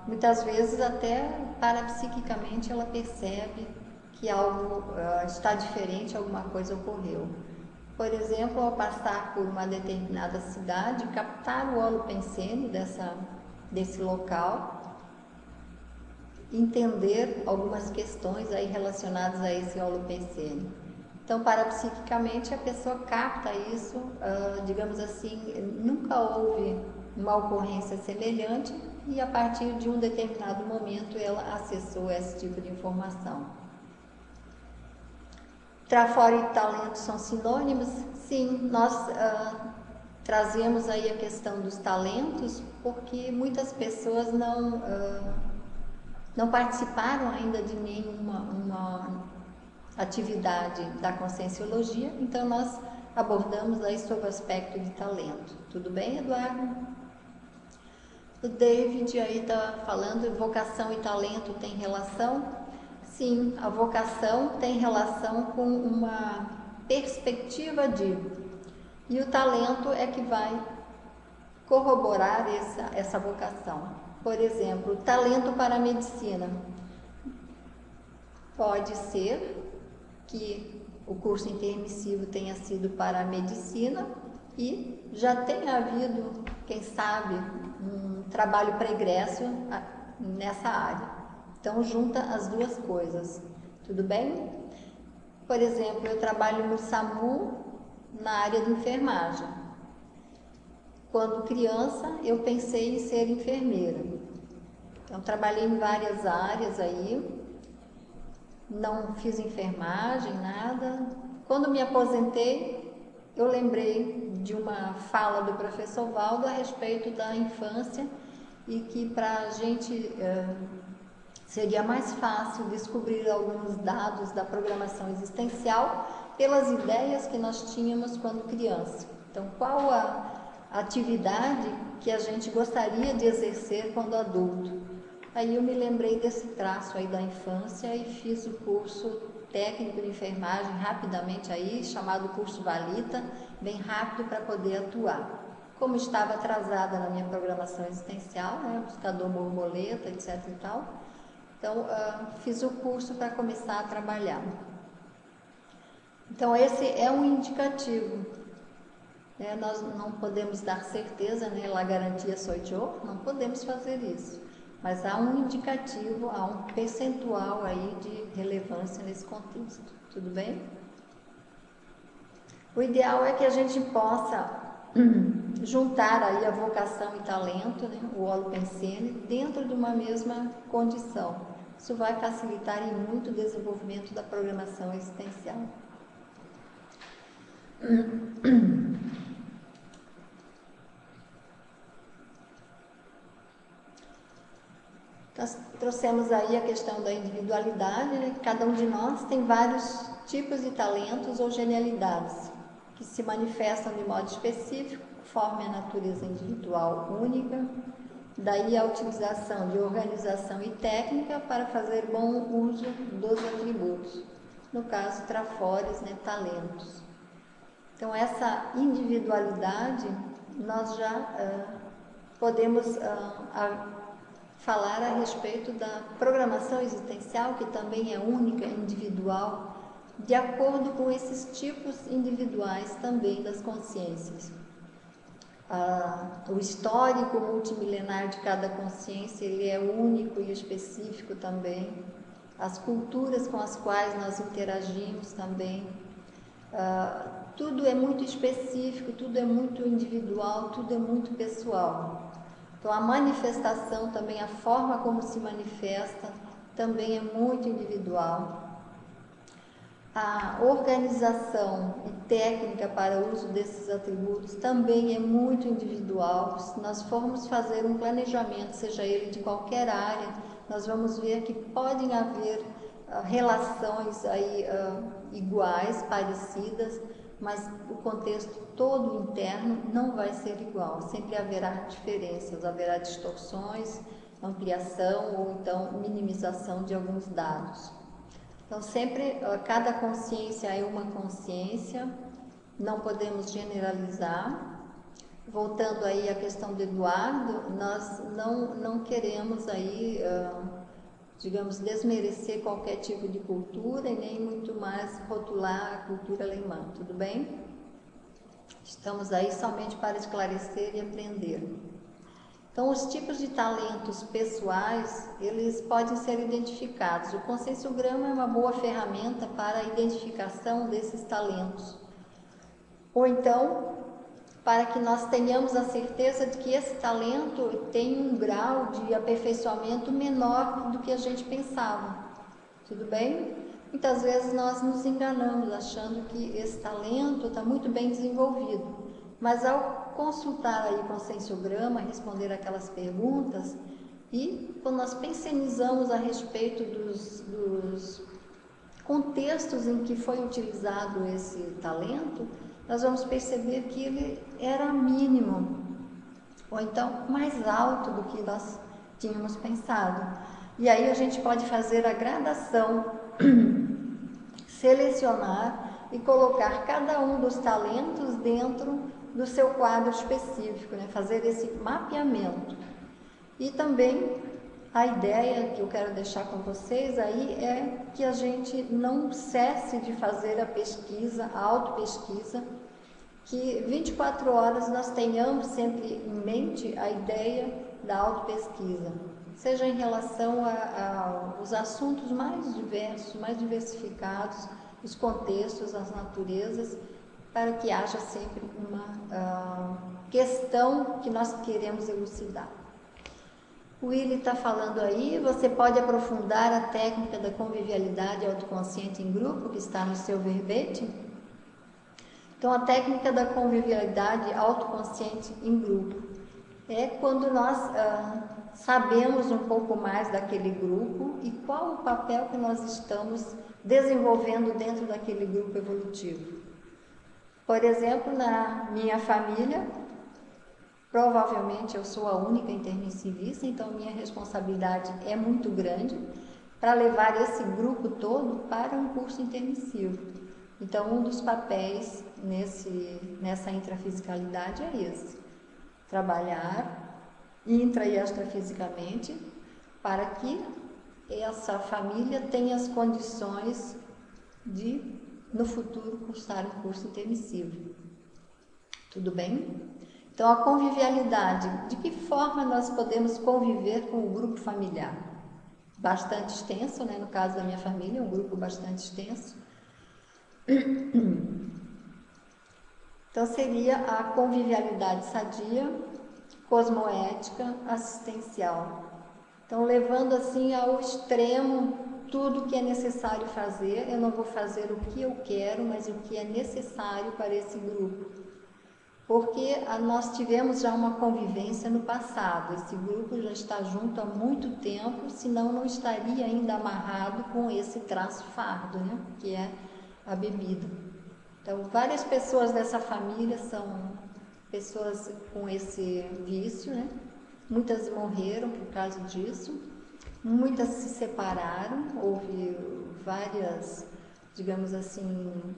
Muitas vezes, até parapsiquicamente, ela percebe que algo está diferente, alguma coisa ocorreu. Por exemplo, ao passar por uma determinada cidade, captar o holopensene desse local, entender algumas questões aí relacionadas a esse holopensene. Então, parapsiquicamente, a pessoa capta isso, digamos assim, nunca houve uma ocorrência semelhante e a partir de um determinado momento ela acessou esse tipo de informação. Trafora e talento são sinônimos? Sim, nós trazemos aí a questão dos talentos porque muitas pessoas não participaram ainda de nenhuma atividade da Conscienciologia, então nós abordamos aí sobre o aspecto de talento. Tudo bem, Eduardo? O David aí está falando, vocação e talento tem relação? Sim, a vocação tem relação com uma perspectiva e o talento é que vai corroborar essa vocação. Por exemplo, talento para a medicina. Pode ser que o curso intermissivo tenha sido para a medicina e já tenha havido, quem sabe, um trabalho pregresso nessa área. Então, junta as duas coisas. tudo bem? Por exemplo, eu trabalho no SAMU na área de enfermagem. Quando criança, eu pensei em ser enfermeira. Então, trabalhei em várias áreas aí, não fiz enfermagem, nada. Quando me aposentei, eu lembrei de uma fala do professor Valdo a respeito da infância e que para a gente seria mais fácil descobrir alguns dados da programação existencial pelas ideias que nós tínhamos quando criança. Então, qual a atividade que a gente gostaria de exercer quando adulto? Aí eu me lembrei desse traço aí da infância e fiz o curso técnico de enfermagem rapidamente aí, chamado curso Valita, bem rápido para poder atuar. Como estava atrasada na minha programação existencial, né, buscador borboleta, etc e tal, então fiz o curso para começar a trabalhar. Então esse é um indicativo. Nós não podemos dar certeza, né, la garantia soy yo, não podemos fazer isso. Mas há um indicativo, há um percentual aí de relevância nesse contexto, tudo bem? O ideal é que a gente possa juntar aí a vocação e talento, né, o holopensene, dentro de uma mesma condição. Isso vai facilitar em muito o desenvolvimento da programação existencial. Nós trouxemos aí a questão da individualidade, né? Cada um de nós tem vários tipos de talentos ou genialidades que se manifestam de modo específico, conforme a natureza individual única, daí a utilização de organização e técnica para fazer bom uso dos atributos, no caso, trafores, né? Talentos. Então, essa individualidade, nós já podemos falar a respeito da programação existencial, que também é única, individual, de acordo com esses tipos individuais também das consciências. O histórico multimilenar de cada consciência, ele é único e específico também. As culturas com as quais nós interagimos também. Tudo é muito específico, tudo é muito individual, tudo é muito pessoal. Então, a manifestação também, a forma como se manifesta, também é muito individual. A organização e técnica para o uso desses atributos também é muito individual. Se nós formos fazer um planejamento, seja ele de qualquer área, nós vamos ver que podem haver relações aí, iguais, parecidas, mas o contexto todo interno não vai ser igual, sempre haverá diferenças, haverá distorções, ampliação ou então minimização de alguns dados. Então sempre, cada consciência é uma consciência, não podemos generalizar. Voltando aí à questão do Eduardo, nós não queremos aí, digamos, desmerecer qualquer tipo de cultura e nem muito mais rotular a cultura alemã, tudo bem? Estamos aí somente para esclarecer e aprender. Então, os tipos de talentos pessoais, eles podem ser identificados. O conscienciograma é uma boa ferramenta para a identificação desses talentos. Ou então, para que nós tenhamos a certeza de que esse talento tem um grau de aperfeiçoamento menor do que a gente pensava. Tudo bem? Muitas vezes nós nos enganamos achando que esse talento está muito bem desenvolvido. Mas ao consultar aí o conscienciograma, responder aquelas perguntas, e quando nós pensionizamos a respeito dos contextos em que foi utilizado esse talento, nós vamos perceber que ele era mínimo, ou então mais alto do que nós tínhamos pensado. E aí a gente pode fazer a gradação, selecionar e colocar cada um dos talentos dentro do seu quadro específico, né? Fazer esse mapeamento. E também a ideia que eu quero deixar com vocês aí é que a gente não cesse de fazer a pesquisa, a autopesquisa, que 24 horas nós tenhamos sempre em mente a ideia da autopesquisa. seja em relação aos assuntos mais diversos, mais diversificados, os contextos, as naturezas, para que haja sempre uma questão que nós queremos elucidar. O Willi está falando aí, você pode aprofundar a técnica da convivialidade autoconsciente em grupo, que está no seu verbete? Então, a técnica da convivialidade autoconsciente em grupo é quando nós sabemos um pouco mais daquele grupo e qual o papel que nós estamos desenvolvendo dentro daquele grupo evolutivo. Por exemplo, na minha família, provavelmente eu sou a única intermissivista, então minha responsabilidade é muito grande para levar esse grupo todo para um curso intermissivo. Então, um dos papéis nessa intrafisicalidade é esse: trabalhar intra e extrafisicamente para que essa família tenha as condições de, no futuro, cursar um curso intermissivo. Tudo bem? Então, a convivialidade, de que forma nós podemos conviver com o grupo familiar? Bastante extenso, né? No caso da minha família, um grupo bastante extenso. Então, seria a convivialidade sadia, cosmoética, assistencial. Então, levando assim ao extremo tudo que é necessário fazer. Eu não vou fazer o que eu quero, mas o que é necessário para esse grupo. Porque nós tivemos já uma convivência no passado, esse grupo já está junto há muito tempo, senão não estaria ainda amarrado com esse traço fardo, né? Que é a bebida. Então, várias pessoas dessa família são pessoas com esse vício, né? Muitas morreram por causa disso, muitas se separaram, houve várias, digamos assim,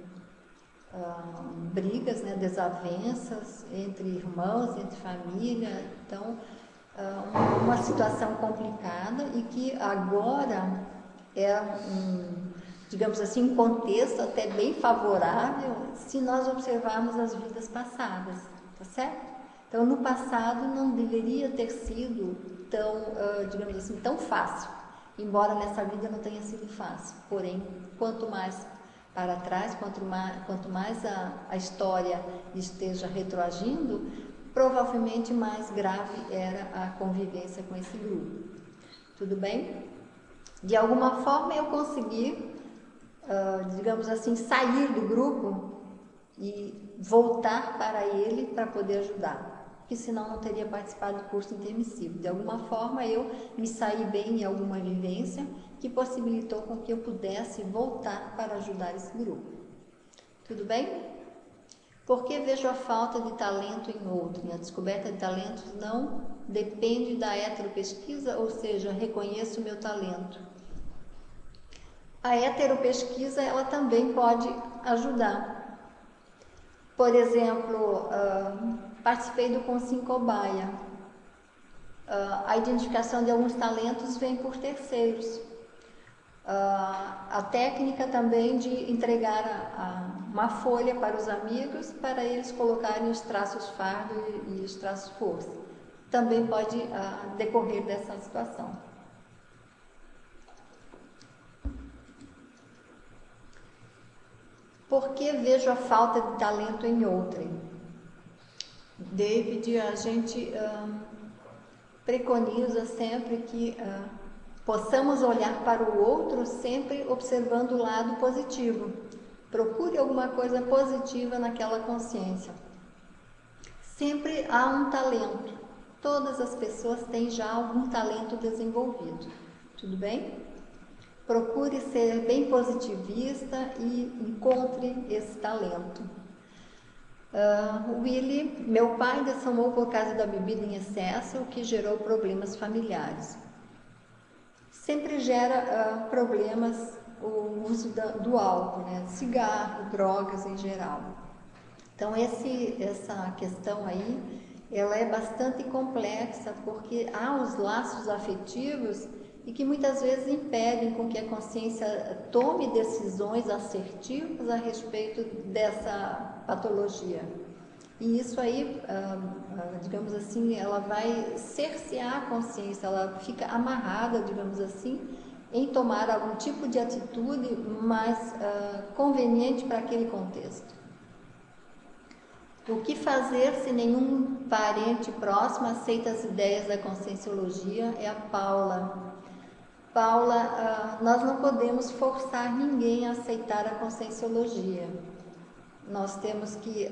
brigas, né, desavenças entre irmãos, entre família. Então, uma situação complicada e que agora é, digamos assim, um contexto até bem favorável se nós observarmos as vidas passadas, tá certo? Então, no passado não deveria ter sido tão, digamos assim, tão fácil, embora nessa vida não tenha sido fácil. Porém, quanto mais para trás, quanto mais a história esteja retroagindo, provavelmente mais grave era a convivência com esse grupo. Tudo bem? De alguma forma eu consegui, digamos assim, sair do grupo e voltar para ele para poder ajudar, porque senão não teria participado do curso intermissivo. De alguma forma eu me saí bem em alguma vivência que possibilitou com que eu pudesse voltar para ajudar esse grupo. Tudo bem? Porque vejo a falta de talento em outro. A descoberta de talentos não depende da heteropesquisa, ou seja, reconheço o meu talento. A heteropesquisa, ela também pode ajudar. Por exemplo, participei do Consim Cobaia. A identificação de alguns talentos vem por terceiros. A técnica também de entregar uma folha para os amigos para eles colocarem os traços fardo e os traços força. Também pode decorrer dessa situação. Por que vejo a falta de talento em outrem? David, a gente preconiza sempre que possamos olhar para o outro sempre observando o lado positivo. Procure alguma coisa positiva naquela consciência. Sempre há um talento. Todas as pessoas têm já algum talento desenvolvido. Tudo bem? Procure ser bem positivista e encontre esse talento. Willi, meu pai desfamou por causa da bebida em excesso, o que gerou problemas familiares. Sempre gera problemas o uso do álcool, né? Cigarro, drogas em geral. Então essa questão aí, ela é bastante complexa, porque há os laços afetivos e que muitas vezes impedem com que a consciência tome decisões assertivas a respeito dessa patologia. E isso aí, digamos assim, ela vai cercear a consciência, ela fica amarrada, digamos assim, em tomar algum tipo de atitude mais conveniente para aquele contexto. O que fazer se nenhum parente próximo aceita as ideias da conscienciologia? É a Paula. Paula, nós não podemos forçar ninguém a aceitar a conscienciologia. Nós temos que,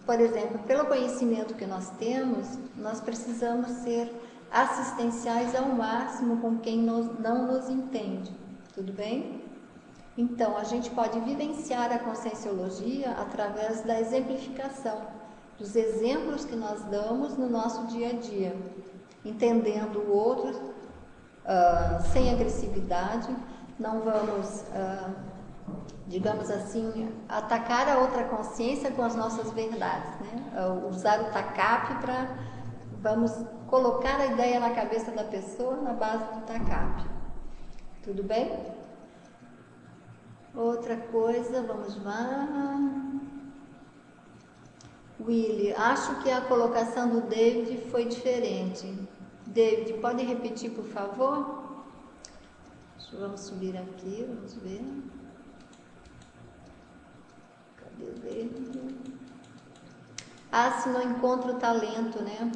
por exemplo, pelo conhecimento que nós temos, nós precisamos ser assistenciais ao máximo com quem não nos entende. Tudo bem? Então, a gente pode vivenciar a conscienciologia através da exemplificação, dos exemplos que nós damos no nosso dia a dia, entendendo o outro sem agressividade, não vamos, digamos assim, atacar a outra consciência com as nossas verdades, né? Usar o TACAP para, vamos colocar a ideia na cabeça da pessoa na base do TACAP. Tudo bem? Outra coisa, vamos lá. Willy, acho que a colocação do David foi diferente. David, pode repetir, por favor? Vamos subir aqui, vamos ver. Cadê o David? Se não encontro talento, né?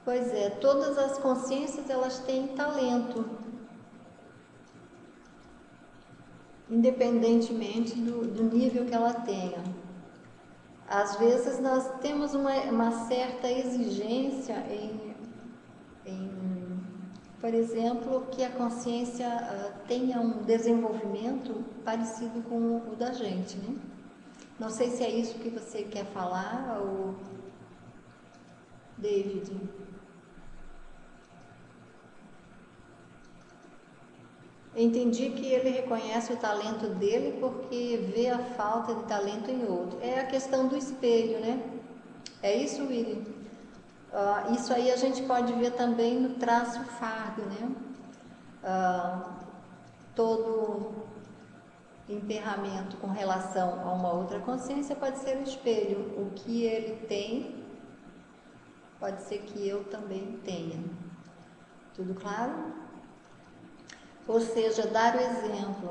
Pois é, todas as consciências elas têm talento, independentemente do nível que ela tenha. Às vezes nós temos uma certa exigência por exemplo, que a consciência tenha um desenvolvimento parecido com o da gente, né? Não sei se é isso que você quer falar, ou David. Entendi que ele reconhece o talento dele porque vê a falta de talento em outro. É a questão do espelho, né? É isso, William? Isso aí a gente pode ver também no traço fardo, né? Todo emperramento com relação a uma outra consciência pode ser o espelho. O que ele tem pode ser que eu também tenha. Tudo claro? Ou seja, dar o exemplo.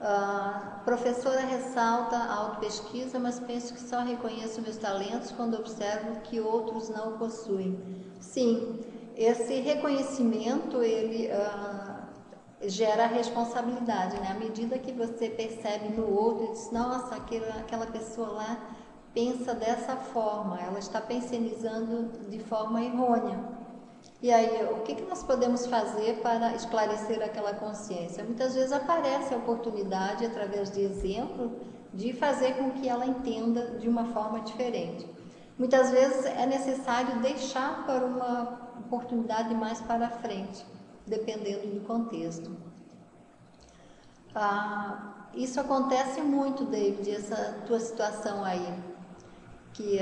A professora ressalta a autopesquisa, mas penso que só reconheço meus talentos quando observo que outros não o possuem. Sim, esse reconhecimento, ele gera responsabilidade, né? À medida que você percebe no outro, diz, nossa, aquela pessoa lá pensa dessa forma, ela está pensionizando de forma errônea. E aí, o que nós podemos fazer para esclarecer aquela consciência? Muitas vezes aparece a oportunidade, através de exemplo, de fazer com que ela entenda de uma forma diferente. Muitas vezes é necessário deixar para uma oportunidade mais para frente, dependendo do contexto. Isso acontece muito, David, essa tua situação aí, que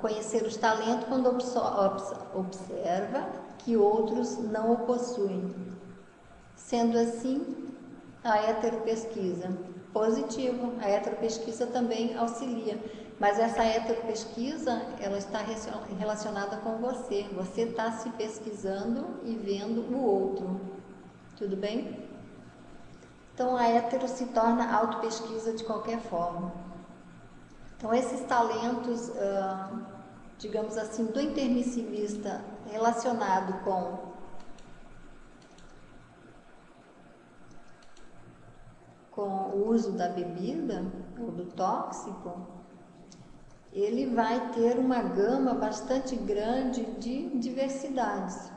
conhecer os talentos quando observa que outros não o possuem. Sendo assim, a heteropesquisa. Positivo, a heteropesquisa também auxilia, mas essa heteropesquisa, ela está relacionada com você. Você está se pesquisando e vendo o outro. Tudo bem? Então, a hetero se torna autopesquisa de qualquer forma. Então, esses talentos, digamos assim, do intermissivista relacionado com o uso da bebida ou do tóxico, ele vai ter uma gama bastante grande de diversidades,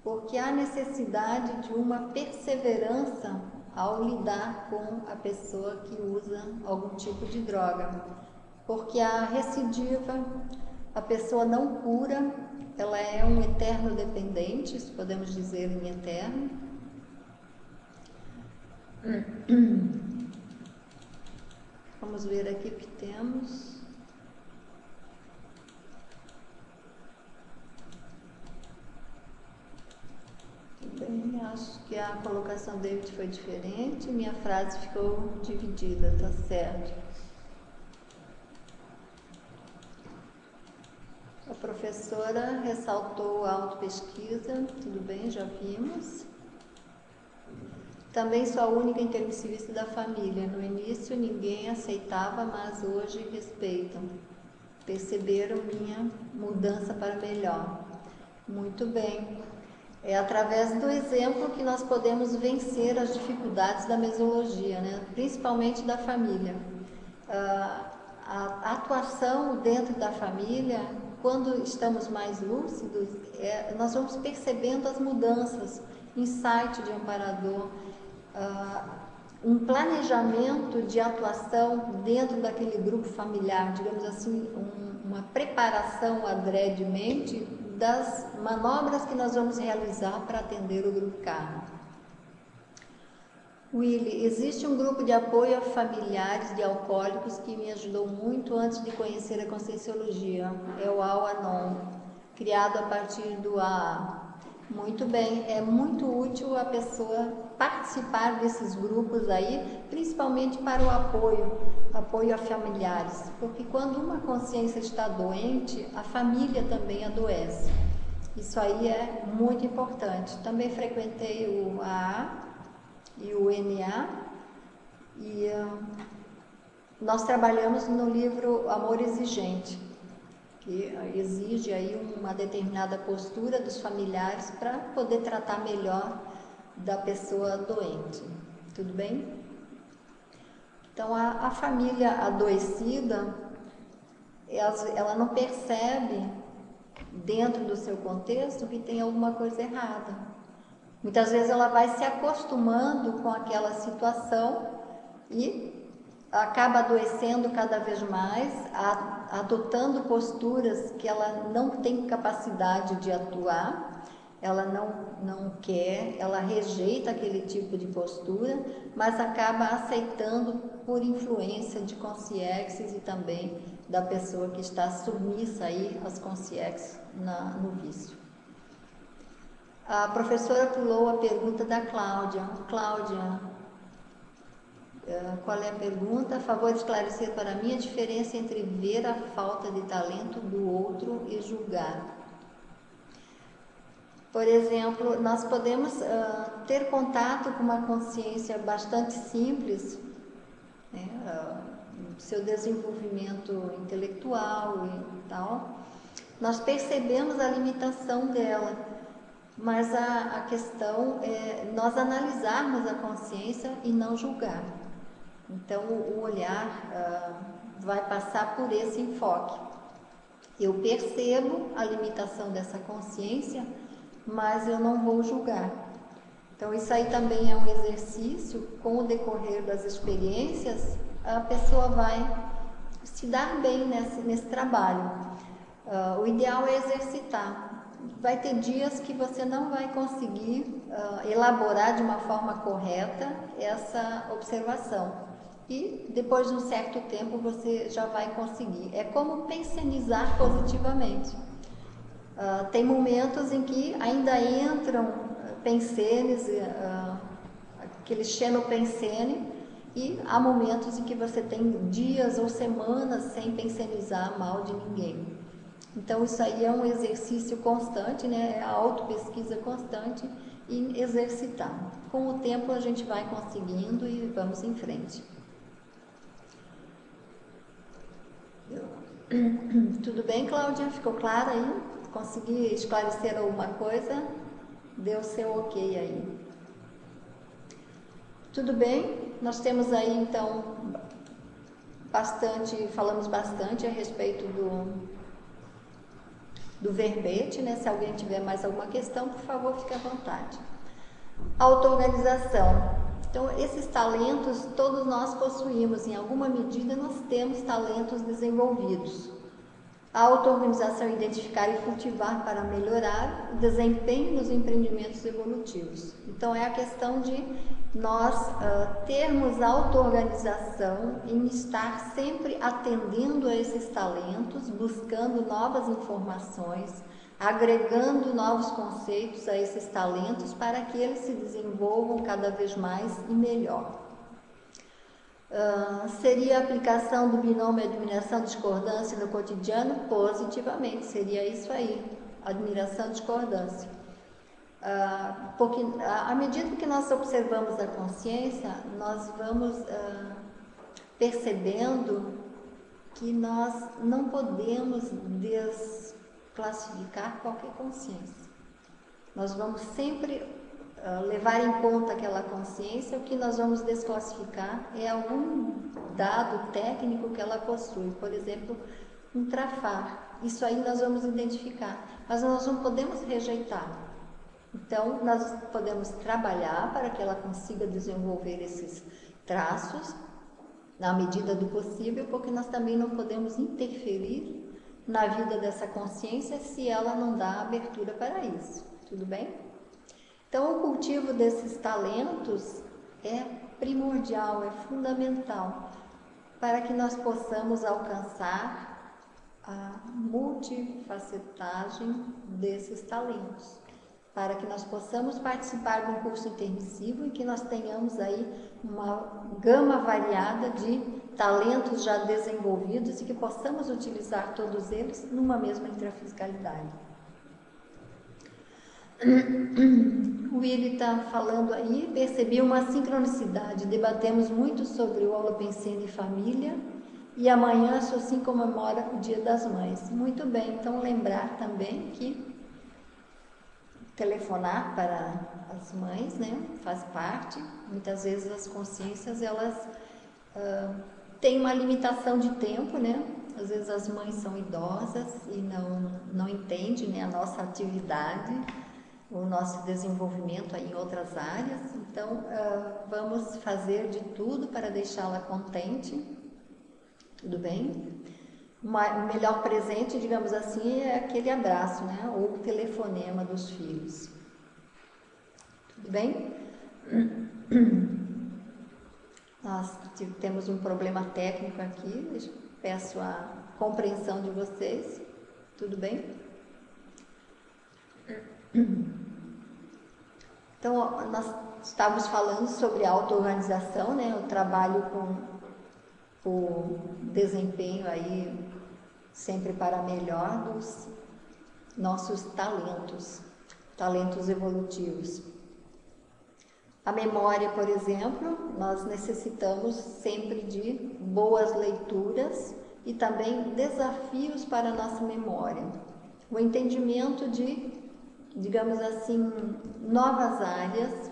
porque há necessidade de uma perseverança ao lidar com a pessoa que usa algum tipo de droga, porque a recidiva, a pessoa não cura, ela é um eterno dependente, se podemos dizer em eterno. Vamos ver aqui o que temos. Bem, Acho que a colocação do David foi diferente, minha frase ficou dividida, tá certo. A professora ressaltou a autopesquisa, tudo bem, já vimos. Também sou a única intermissivista da família. No início ninguém aceitava, mas hoje respeitam. Perceberam minha mudança para melhor. Muito bem. É através do exemplo que nós podemos vencer as dificuldades da mesologia, né? Principalmente da família. A atuação dentro da família, quando estamos mais lúcidos, nós vamos percebendo as mudanças, insight de amparador, um planejamento de atuação dentro daquele grupo familiar, digamos assim, uma preparação adredemente das manobras que nós vamos realizar para atender o grupo kármico. Willy, existe um grupo de apoio a familiares de alcoólicos que me ajudou muito antes de conhecer a Conscienciologia. É o Al-Anon, criado a partir do AA. Muito bem, é muito útil a pessoa participar desses grupos aí, principalmente para o apoio a familiares, porque quando uma consciência está doente, a família também adoece. Isso aí é muito importante. Também frequentei o AA e o NA e nós trabalhamos no livro Amor Exigente, que exige aí uma determinada postura dos familiares para poder tratar melhor da pessoa doente. Tudo bem? Então, a família adoecida, ela não percebe dentro do seu contexto que tem alguma coisa errada. Muitas vezes ela vai se acostumando com aquela situação e acaba adoecendo cada vez mais, adotando posturas que ela não tem capacidade de atuar, ela não quer, ela rejeita aquele tipo de postura, mas acaba aceitando por influência de consciências e também da pessoa que está submissa aí às consciências no vício. A professora pulou a pergunta da Cláudia. Cláudia, qual é a pergunta? A favor de esclarecer para mim a diferença entre ver a falta de talento do outro e julgar. Por exemplo, nós podemos ter contato com uma consciência bastante simples, né, seu desenvolvimento intelectual e tal. Nós percebemos a limitação dela, mas a questão é nós analisarmos a consciência e não julgar. Então, o olhar vai passar por esse enfoque. Eu percebo a limitação dessa consciência, mas eu não vou julgar. Então, isso aí também é um exercício. Com o decorrer das experiências, a pessoa vai se dar bem nesse trabalho. O ideal é exercitar. Vai ter dias que você não vai conseguir elaborar de uma forma correta essa observação. E depois de um certo tempo você já vai conseguir. É como pensenizar positivamente. Tem momentos em que ainda entram pensenes, aquele xenopensene, e há momentos em que você tem dias ou semanas sem pensenizar mal de ninguém. Então isso aí é um exercício constante, né? É a autopesquisa constante e exercitar. Com o tempo a gente vai conseguindo e vamos em frente. Tudo bem, Cláudia? Ficou claro aí? Consegui esclarecer alguma coisa? Deu seu ok aí. Tudo bem? Nós temos aí então falamos bastante a respeito do verbete, né? Se alguém tiver mais alguma questão, por favor, fique à vontade. Auto-organização. Então, esses talentos todos nós possuímos, em alguma medida nós temos talentos desenvolvidos. A auto-organização é identificar e cultivar para melhorar o desempenho nos empreendimentos evolutivos. Então, é a questão de nós termos auto-organização em estar sempre atendendo a esses talentos, buscando novas informações, agregando novos conceitos a esses talentos para que eles se desenvolvam cada vez mais e melhor. Seria a aplicação do binômio admiração-discordância no cotidiano? Positivamente, seria isso aí, admiração-discordância. Porque à medida que nós observamos a consciência, nós vamos percebendo que nós não podemos desclassificar qualquer consciência. Nós vamos sempre levar em conta aquela consciência. O que nós vamos desclassificar é algum dado técnico que ela possui, por exemplo, um trafar. Isso aí nós vamos identificar, mas nós não podemos rejeitar. Então, nós podemos trabalhar para que ela consiga desenvolver esses traços na medida do possível, porque nós também não podemos interferir na vida dessa consciência se ela não dá abertura para isso. Tudo bem? Então, o cultivo desses talentos é primordial, é fundamental para que nós possamos alcançar a multifacetagem desses talentos, para que nós possamos participar de um curso intermissivo em que nós tenhamos aí uma gama variada de talentos já desenvolvidos e que possamos utilizar todos eles numa mesma intrafisicalidade. O Willi está falando aí, percebi uma sincronicidade, debatemos muito sobre o Holopensene e família e amanhã a Sosim comemora o Dia das Mães. Muito bem, então lembrar também que telefonar para as mães, né, faz parte. Muitas vezes as consciências, elas têm uma limitação de tempo, né? Às vezes as mães são idosas e não entendem, né, a nossa atividade, o nosso desenvolvimento aí em outras áreas. Então, vamos fazer de tudo para deixá-la contente, tudo bem? O melhor presente, digamos assim, é aquele abraço, né? Ou o telefonema dos filhos. Tudo bem? Nós temos um problema técnico aqui, peço a compreensão de vocês. Tudo bem? Então, nós estávamos falando sobre a auto-organização, né? O trabalho com o desempenho aí sempre para melhor dos nossos talentos evolutivos. A memória, por exemplo, nós necessitamos sempre de boas leituras e também desafios para a nossa memória. O entendimento de, digamos assim, novas áreas.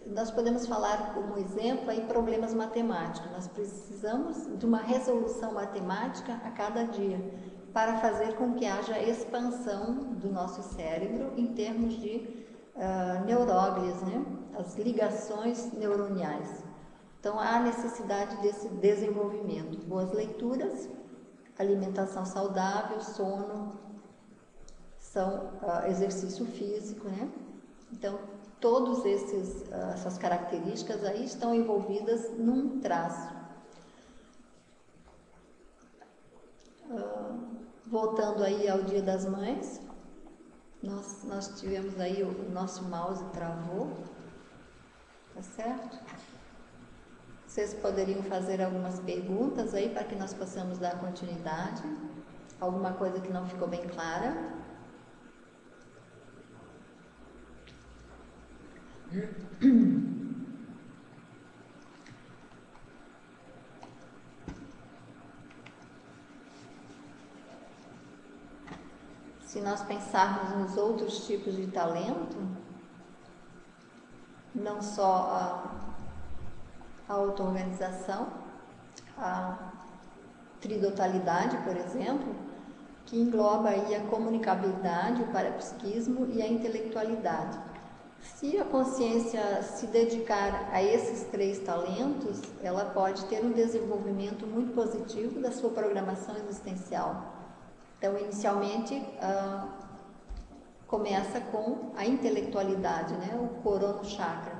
Nós podemos falar como exemplo aí problemas matemáticos. Nós precisamos de uma resolução matemática a cada dia para fazer com que haja expansão do nosso cérebro em termos de neuróglias, né? As ligações neuroniais. Então há necessidade desse desenvolvimento. Boas leituras, alimentação saudável, sono, exercício físico, né? Então todas essas características aí estão envolvidas num traço. Voltando aí ao Dia das Mães, nós tivemos aí, o nosso mouse travou, tá certo? Vocês poderiam fazer algumas perguntas aí para que nós possamos dar continuidade. Alguma coisa que não ficou bem clara? Se nós pensarmos nos outros tipos de talento, não só a auto-organização, a tridotalidade, por exemplo, que engloba aí a comunicabilidade, o parapsiquismo e a intelectualidade. Se a consciência se dedicar a esses 3 talentos, ela pode ter um desenvolvimento muito positivo da sua programação existencial. Então, inicialmente, começa com a intelectualidade, né? O corono chakra.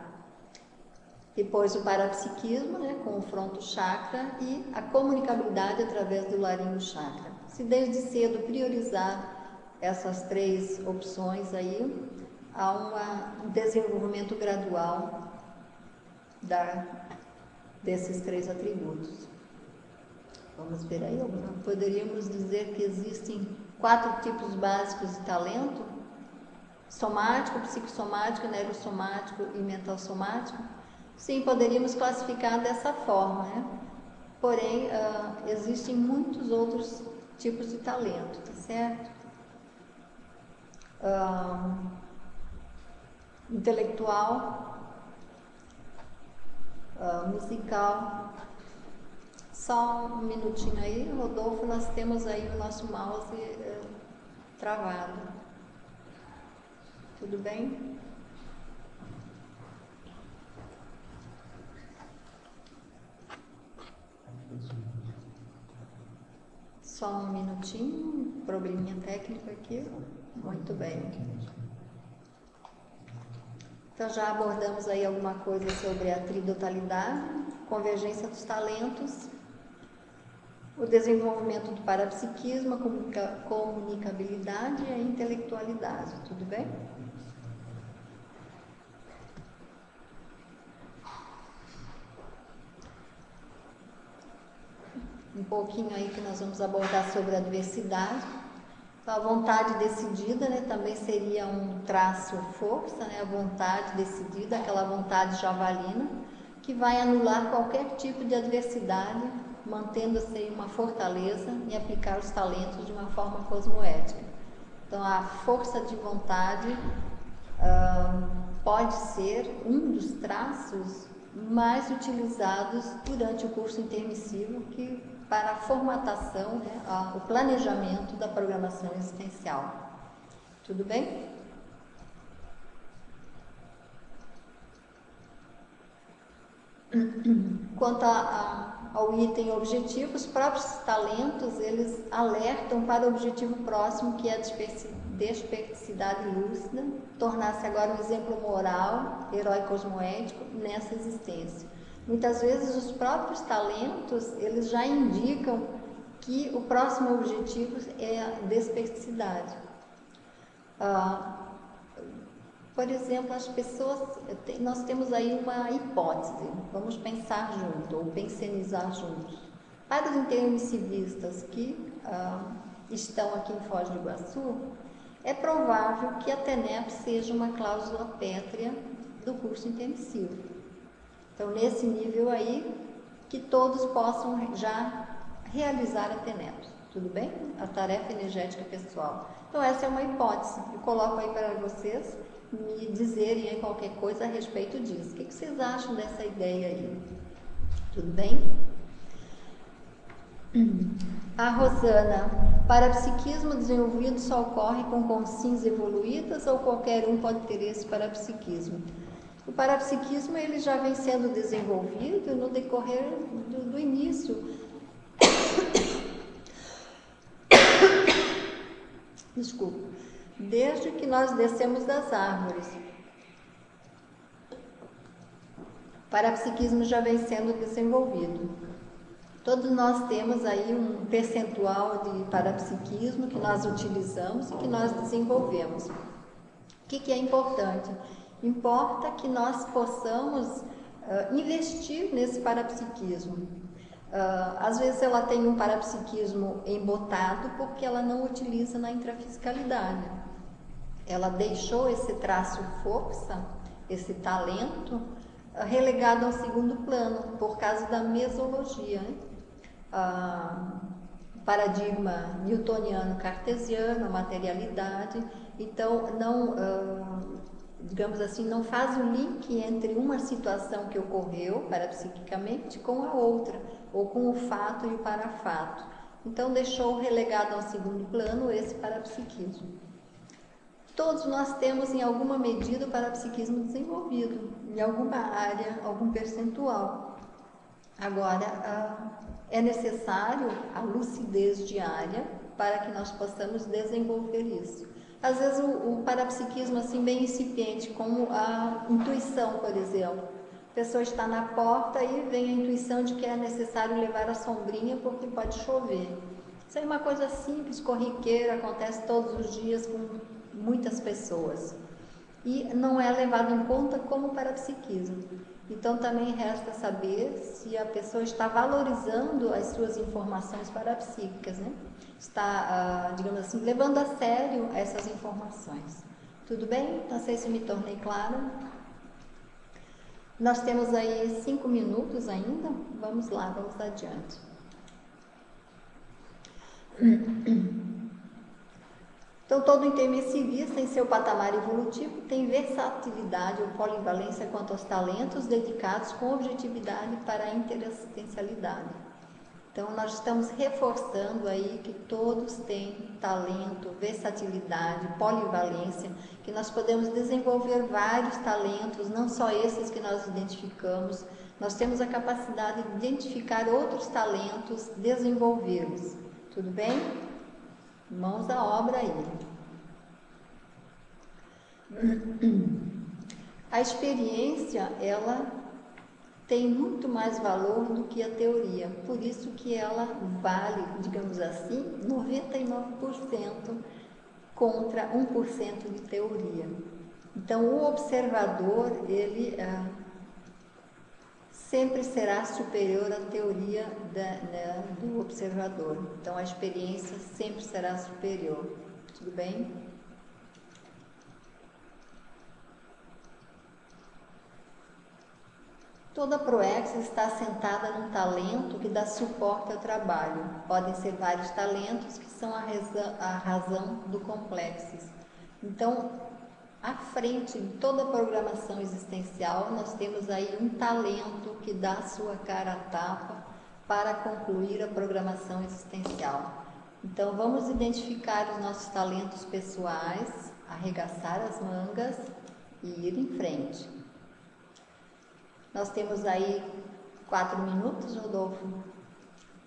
Depois o parapsiquismo, né? Com o fronto chakra e a comunicabilidade através do laringo chakra. se desde cedo priorizar essas 3 opções aí, há um desenvolvimento gradual desses 3 atributos. Vamos ver aí, poderíamos dizer que existem 4 tipos básicos de talento: somático, psicossomático, neurosomático e mental somático. Sim, poderíamos classificar dessa forma, né? Porém, existem muitos outros tipos de talento, tá certo? Intelectual, musical. Só um minutinho aí, Rodolfo, nós temos aí o nosso mouse travado. Tudo bem? Só um minutinho, probleminha técnico aqui. Muito bem. Então já abordamos aí alguma coisa sobre a tridotalidade, convergência dos talentos, o desenvolvimento do parapsiquismo, a comunicabilidade e a intelectualidade. Tudo bem? Um pouquinho aí que nós vamos abordar sobre a adversidade. Então, a vontade decidida, né, também seria um traço força, né, a vontade decidida, aquela vontade javalina, que vai anular qualquer tipo de adversidade, mantendo-se uma fortaleza e aplicar os talentos de uma forma cosmoética. Então, a força de vontade pode ser um dos traços mais utilizados durante o curso intermissivo, para a formatação, né, o planejamento da programação existencial. Tudo bem? Quanto ao item objetivo, os próprios talentos, eles alertam para o objetivo próximo, que é a desperticidade lúcida, tornar-se agora um exemplo moral, herói cosmoético nessa existência. Muitas vezes os próprios talentos, eles já indicam que o próximo objetivo é a desperticidade. Por exemplo, as pessoas, nós temos aí uma hipótese, vamos pensar junto, ou pensionizar juntos. Para os intermissivistas que estão aqui em Foz do Iguaçu, é provável que a TENEP seja uma cláusula pétrea do curso intermissivo. Então, nesse nível aí, que todos possam já realizar a TENEP, tudo bem? A tarefa energética pessoal. Então, essa é uma hipótese. Eu coloco aí para vocês me dizerem aí qualquer coisa a respeito disso. O que vocês acham dessa ideia aí? Tudo bem? A Rosana, parapsiquismo desenvolvido só ocorre com consciências evoluídas ou qualquer um pode ter esse parapsiquismo? O parapsiquismo ele já vem sendo desenvolvido no decorrer do início. Desculpa. Desde que nós descemos das árvores. O parapsiquismo já vem sendo desenvolvido. Todos nós temos aí um percentual de parapsiquismo que nós utilizamos e que nós desenvolvemos. O que é importante? Importa que nós possamos investir nesse parapsiquismo. Às vezes ela tem um parapsiquismo embotado porque ela não utiliza na intrafisicalidade. Ela deixou esse traço força, esse talento, relegado ao segundo plano, por causa da mesologia, né? Paradigma newtoniano cartesiano, a materialidade. Então, não, digamos assim, não faz o link entre uma situação que ocorreu parapsiquicamente com a outra, ou com o fato e o parafato. Então, deixou relegado ao segundo plano esse parapsiquismo. Todos nós temos, em alguma medida, o parapsiquismo desenvolvido, em alguma área, algum percentual. Agora, é necessário a lucidez diária para que nós possamos desenvolver isso. Às vezes, o parapsiquismo, assim, bem incipiente, como a intuição, por exemplo. A pessoa está na porta e vem a intuição de que é necessário levar a sombrinha porque pode chover. Isso é uma coisa simples, corriqueira, acontece todos os dias com muitas pessoas. E não é levado em conta como parapsiquismo. Então também resta saber se a pessoa está valorizando as suas informações parapsíquicas, né? Está, digamos assim, levando a sério essas informações. Tudo bem? Não sei se me tornei clara. Nós temos aí 5 minutos ainda. Vamos lá, vamos adiante. Então, todo intermissivista, em seu patamar evolutivo, tem versatilidade ou polivalência quanto aos talentos dedicados com objetividade para a interassistencialidade. Então, nós estamos reforçando aí que todos têm talento, versatilidade, polivalência, que nós podemos desenvolver vários talentos, não só esses que nós identificamos, nós temos a capacidade de identificar outros talentos, desenvolvê-los. Tudo bem? Mãos à obra aí. A experiência, ela tem muito mais valor do que a teoria. Por isso que ela vale, digamos assim, 99% contra 1% de teoria. Então, o observador, ele sempre será superior à teoria do observador. Então, a experiência sempre será superior. Tudo bem? Toda proex está assentada num talento que dá suporte ao trabalho. Podem ser vários talentos que são a razão do complexo. Então, à frente de toda a programação existencial, nós temos aí um talento que dá sua cara a tapa para concluir a programação existencial. Então, vamos identificar os nossos talentos pessoais, arregaçar as mangas e ir em frente. Nós temos aí 4 minutos, Rodolfo.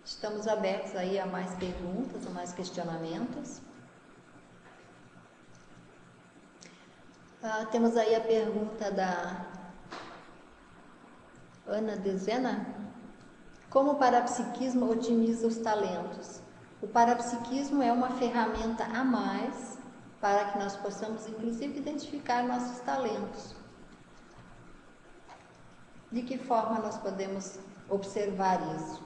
Estamos abertos aí a mais perguntas, a mais questionamentos. Temos aí a pergunta da Ana Dezena. Como o parapsiquismo otimiza os talentos? O parapsiquismo é uma ferramenta a mais para que nós possamos, inclusive, identificar nossos talentos. De que forma nós podemos observar isso?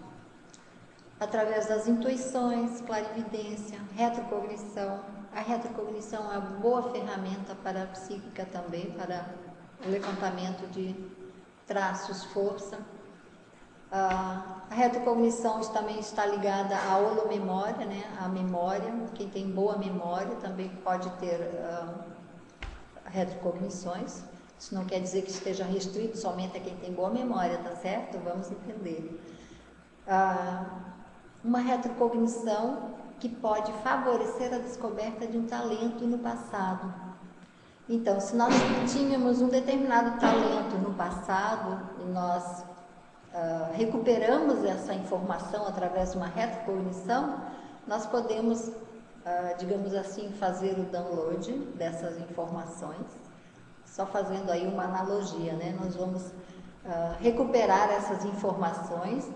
Através das intuições, clarividência, retrocognição. A retrocognição é uma boa ferramenta para a psíquica também, para o levantamento de traços, força. A retrocognição também está ligada à holomemória, né? A memória. Quem tem boa memória também pode ter retrocognições. Isso não quer dizer que esteja restrito somente a quem tem boa memória, tá certo? Vamos entender. Uma retrocognição que pode favorecer a descoberta de um talento no passado. Então, se nós tínhamos um determinado talento no passado e nós recuperamos essa informação através de uma retrocognição, nós podemos, digamos assim, fazer o download dessas informações, só fazendo aí uma analogia, né? Nós vamos recuperar essas informações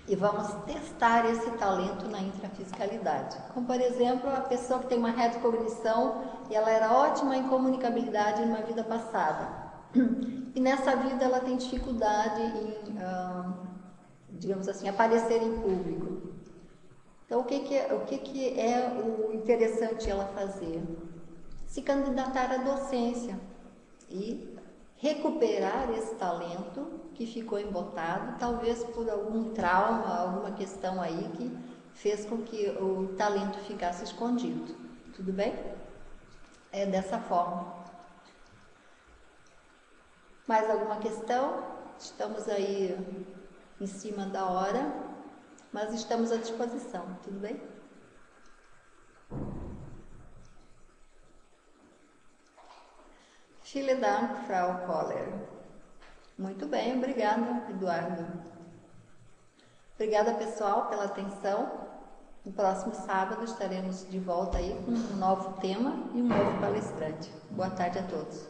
e vamos testar esse talento na intrafisicalidade. Como, por exemplo, a pessoa que tem uma retrocognição e ela era ótima em comunicabilidade numa vida passada. E nessa vida ela tem dificuldade em, digamos assim, aparecer em público. Então, o que é o interessante ela fazer? Se candidatar à docência e recuperar esse talento que ficou embotado, talvez por algum trauma, alguma questão aí que fez com que o talento ficasse escondido. Tudo bem? É dessa forma. Mais alguma questão? Estamos aí em cima da hora, mas estamos à disposição. Tudo bem? Vielen Dank, Frau Koller. Muito bem, obrigada, Eduardo. Obrigada, pessoal, pela atenção. No próximo sábado estaremos de volta aí com um novo tema e um novo palestrante. Boa tarde a todos.